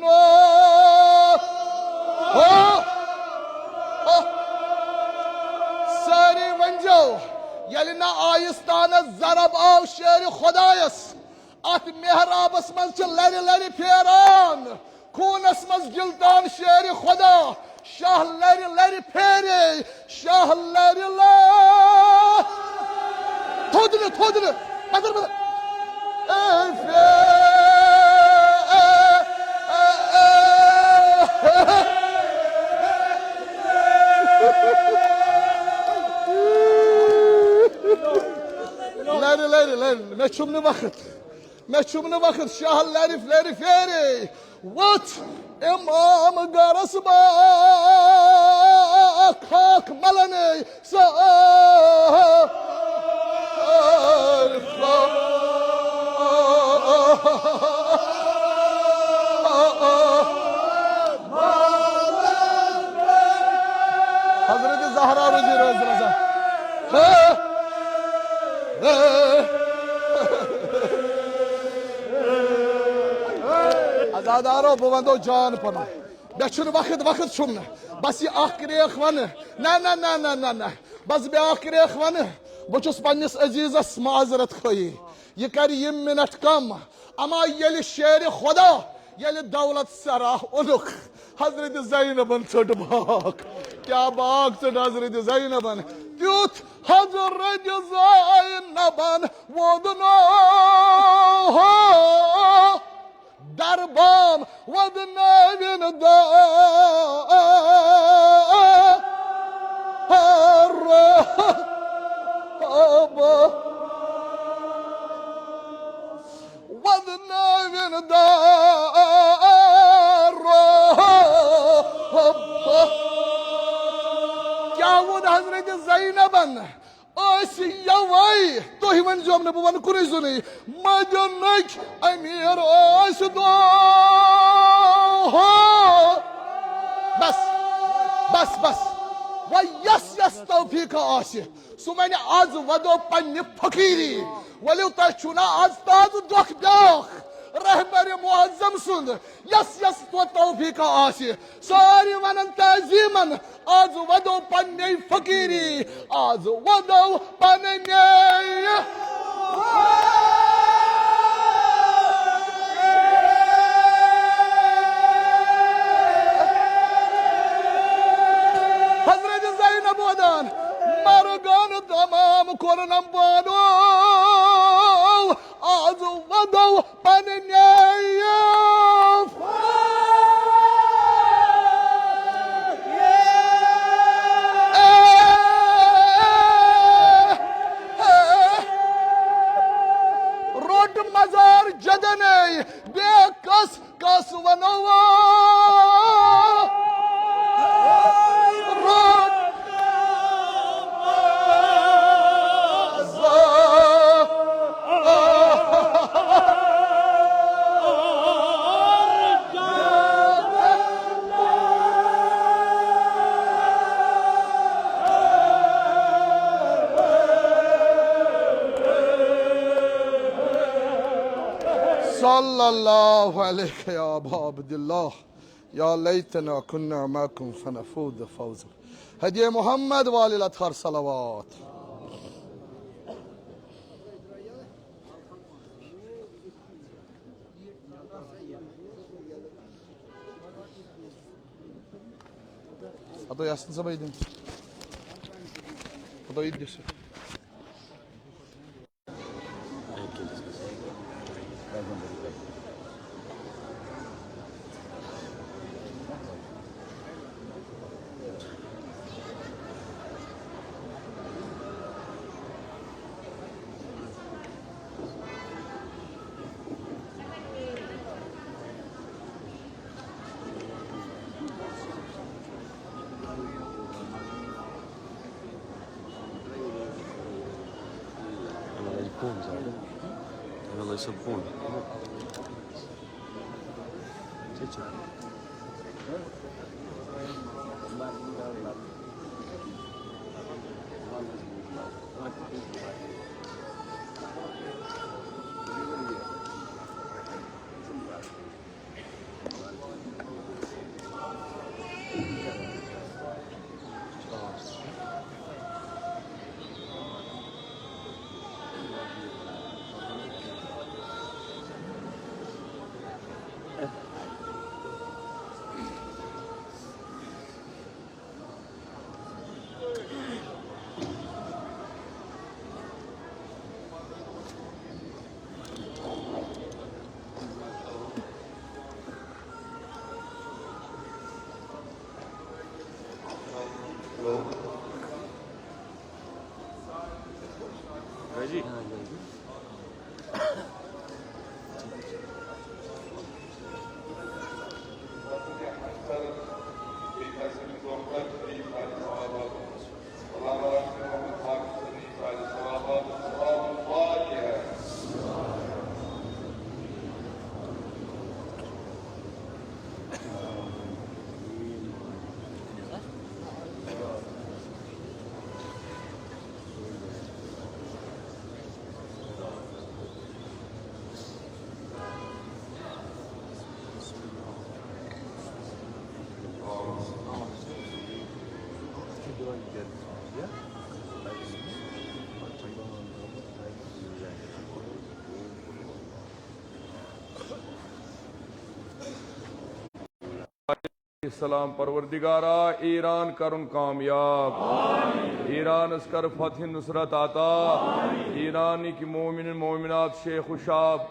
know Sari Vanjo Yalina Ayistana Zarab Aw Sher Khudayas At Mihrabas Maz Lari Piran Kunas Maz Gildan Sher Khuda Shah Lari Peri Shah Lari Thodle Badr Lari me çumne vakit Şah Lari Feri What İmam Garasba Kak Malani Hazreti Zahra Rıza Azadaro bu vando can pana Beçün vakit çumne Basi akire ikhvanı Na Bas be akire ikhvanı Bu çus pannis azizas mazeret koyi Yekar 20 minut kam Ama yeli şehri Khuda Yeli davlat sarah unuk Hazreti Zeynep'in çoğu bak Kya bak çoğu Hazreti Zeynep'in Tut Hazreti Zeynep'in Vodna Darbam Vodna vinda Vodna vinda क्या वो हजरत ज़ैनबन ऐसी यवाई तो ही मन जो हमने बुवन कुरे सुनी मजनक अमीर ऐसे दो बस वो यस तो तौफीक आसि सु वन आज वदो पन्ने फकीरी वलियो तह छुना आज ताज दुख ब्याख रहबर मुअज्जम सुंद यस यस तो तौफीक आसि सारी वनन तजीमन आज वदो पन्ने फकीरी आज वदो पन्ने हजरत ज़ैनब वदान मरगान तमाम कोरनम बानो आज वदो पन्ने रोड मजार जदने बेकस कस वनो सल्लल्लाहु अलैहि या अबा अब्दुल्लाह या लैतना कुन्ना माकुम फनफूज फौज हदिये मोहम्मद वालिल अतहर सलावत a to jasno zabejdę. A to idziesz. Ela é bom. Ready? सलाम परवरदिगारा ईरान करुन कामयाब ईरान कर फतह नुसरत आता ईरानी की मोमिन मोमिनात शेख शाब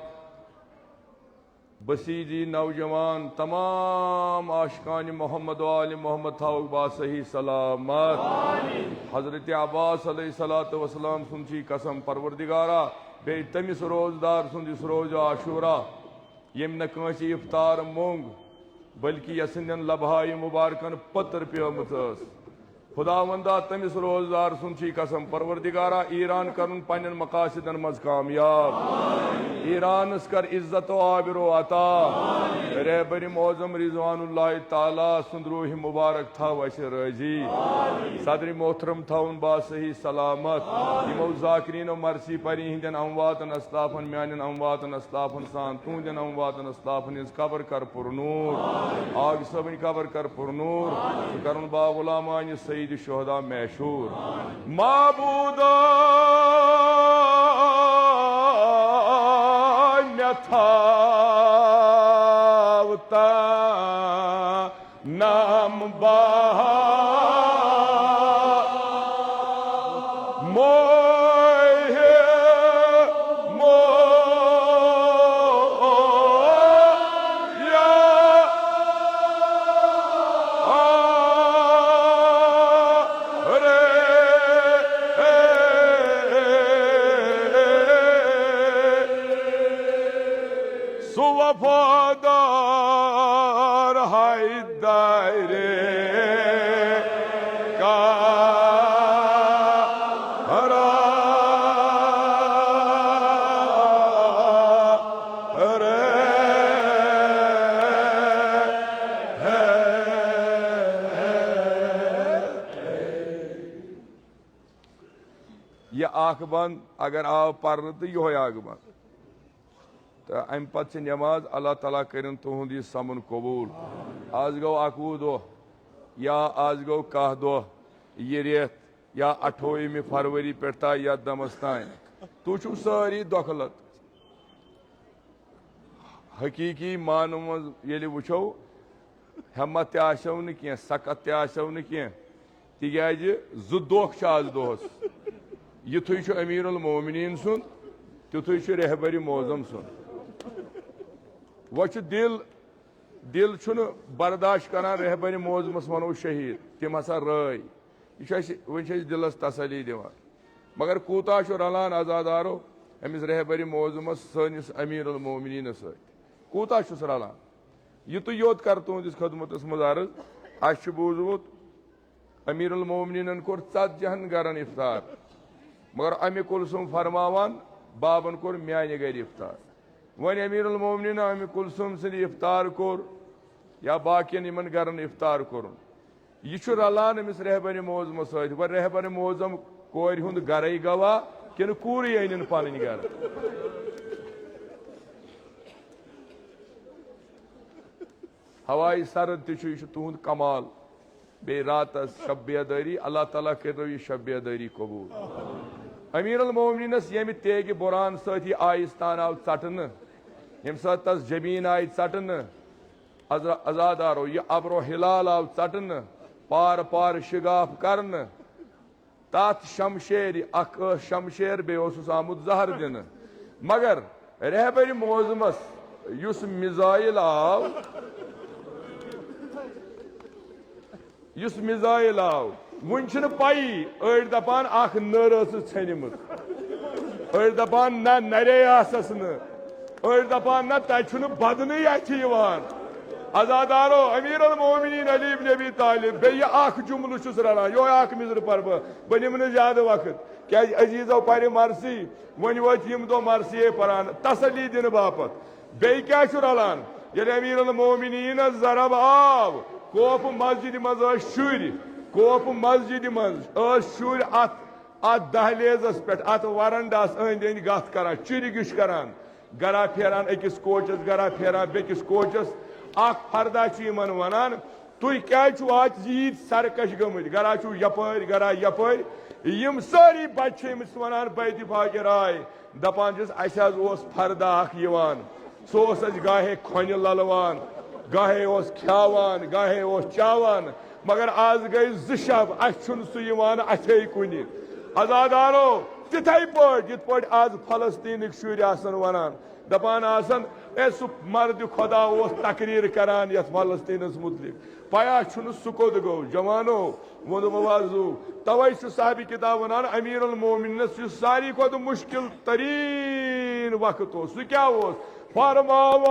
बसीजी नौजवान तमाम आशिकान मोहम्मद वाल मोहम्मद थाउक बा सही सलामत हजरत अब्बास अलैहिस्सलातु वस्सलाम सुनची कसम परवरदिगारा बे तमिस रोजदार सुंदिस रोज आशूरा यम न कंसी इफ्तार मोंग बल्कि यसंदन लबहाय मुबारकन पत्र पेमत खुदावंदा तमिस रोजदार सुन कसम परवरदिगारा ईरान करन पन्न मकासदन मज कामयाब ईरानस कर इज्जत व आबिरो अता रहबर मौजम रिजवानुल्लाह ताला सुंद रूह मुबारक था वैसे राजी सदर मोहतरम थाउन बासही सलामत यमो जाकिरीन मरसी परी हिंदन अमवातन अस्ताफन म्यान अमवातन अस्ताफन सान तुंदन अमवातन अस्ताफन इस कबर कर पुरनूर आग सबन कबर कर पुरनूर करन बा गुलामान सईद शोहदा मैशूर माबूदा थावता नाम बहा मोहे मोया रे सुवफादार हैदरे का ये आख बंद अगर आव पर तो यो आग बंद तो अम पे नमाज अल्लाह ताला कर तुंद यह समन कबूल आज गो 11 दो या आज गो 10 दो यह रेत या 28 फरवरी पे या दमस तान तु सारी दखलत हकीकी मानो मज वो हेमत तशो न सकत तशो न तिज जु दोख आज दोहस युथु अमीरुल मोमिनीन सुन तिथु रहबर मौजम सुन वो दिल बर्दाश्त करान रहबर मौजमस वनो शहीद तिम हसा राय वन दिलस तसली दिवान मगर कूता रलान आजादारो अमिस रहबर मौजमस सनिस अमीरुल मोमिनीन कूता रलान युतु योत कर तुंदिस खदमतस मज अर्ज अस बूजमुत अमीरुल मोमिनीन कोर 40 गरन इफ्तार मगर अमि कुलसुम फरमावान बाबन कोर म्याने गर इफ्तार वन अमीरुल मोमिनीन अमि कुलसुम सिंद इफ्तार कोर या बाकियन इमन गरन इफ्तार कोर यह रलान अमिस रहबर मौजम सत व रहबर मौजम कोर हुंद गरई गवा किन कूरी अन पन गर हवाई सरद तुंद कमाल बे रात शब बेदारी अल्लाह ताला करो यह शब बेदारी कबूल अमीरुल मोमिनीनस यम तेग बुरान सती आयस्तान आव चटन यम तस जमीन आई चटन अजादारो यह अब्रो हिलाल आव चटन पार पार शिगाफ करन तथ शमशेर अख शमशेर बे आमुद जहर दिन मगर रहबर मौजमस युस मिजाइल आव वन पाई अड़ दपान नर छनमुत अड़ दपान ना नरे आसस अड़ दपान ना तन बदन अथान अजादारो अमीरुल मोमिनीन अली इब्न अबी तालिब बे जुमल रलान यो मिजर पर बह निम ज्यादा वक्त क्या अजीजो पर मरसी वन वत यम दो मरसी पान तसली दिन बापत बे क्या रलान ये अमीरुल मोमिनीन जरब आव कोप मस्जिद मज शुर कोप मस्जिद मज शुर अत दहलेजस पे अत वरंडास अंद अंद गत कर चुर गिश करान गरा फेरान अकिस कोचस गरा फेरान बेकिस कोचस फरदा वनान तुम क्या आज जीत सरकश गमत गरा यपर गरा यपर यम सारी बच्चे वनान बेतफाक राय दपान फरदा सो गाहे खोन ललवान गाहे खावान गाहे चावान मगर आज गई 2 शब अन अथे कुन अजादारो तिथे पे आज फलस्तीन शुर वनान दपान सह मर्द खुदा तकरीर करान ये फलस्तीनस मुतलिक पया सुकोद गो जवानो वो मवाजू तवे साहब किताब वनान अमीरुल मोमिनीनस सारी खुद मुश्किल तरीन वक्त सह क्या फरमावान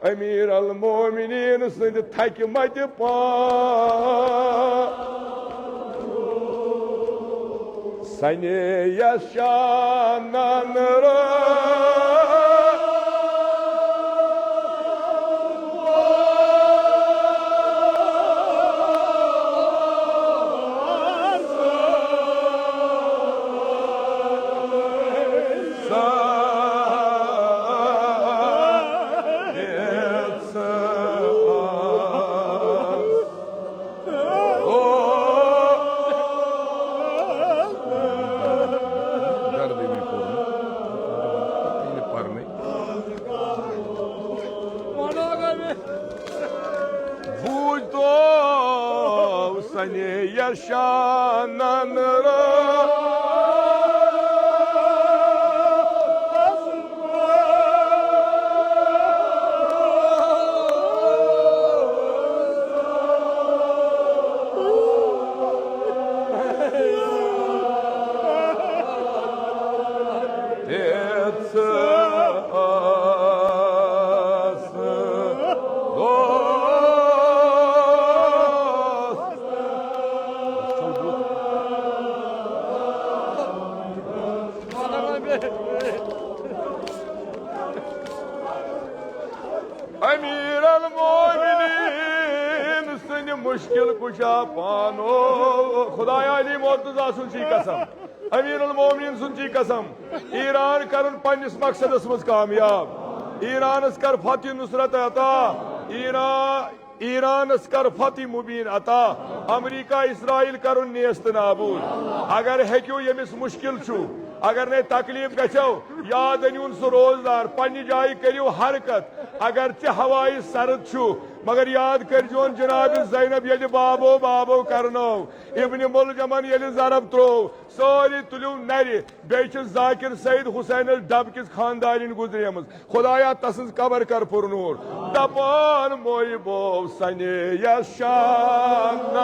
अमीर अल मोमिनीन सद थक मत पा सने यशानन sani yaşananlara अमीर अल मोमिनीन सनि मुश्किल कुशा पानो खुदाया अली मुर्तजा सुनची कसम अमीर अल मोमिनीन सुनची कसम ईरान करन पन्निस मकसदस मज कामयाब ईरानस कर फतह नुसरत अता ईरानस कर फतह मुबीन अता अमेरिका इसराइल करन नेस्त नाबूद अगर हेक्यो यमिस मुश्किल छु अगर ने तकलीफ गो याद अन सह रोजदार पन्नी जाय करियो हरकत अगर चे हवाई सर्द छु मगर याद करजोन जनाब ज़ैनब ये बाबो बाबो करनो इब्न मुलजमन ये जरब त्रो सारी तुलु नरि बे जाकिर सईद हुसैन डब किस खानदान गुजरेम खुदाया तसंज कबर कर पुरनूर दपान मोय बो सने यशान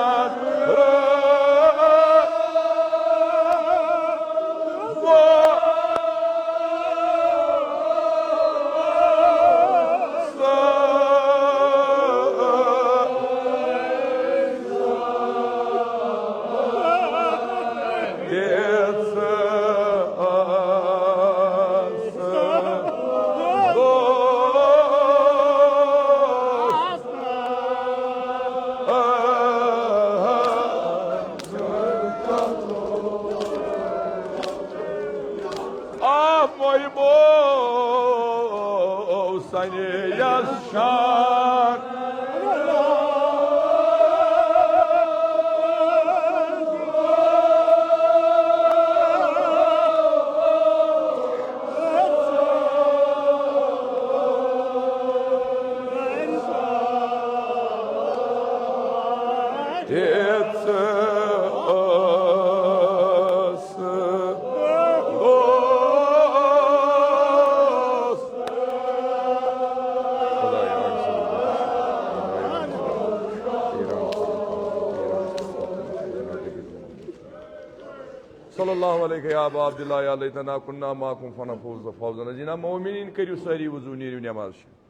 moy bo sani yaşar सल्लल्लाहु अलैहि या अबा अब्दुल्लाह या लैतना कुन्ना माकुम फनफूज फौजन अजीना मोमिनीन करियो सारी वजू नीरु नमाज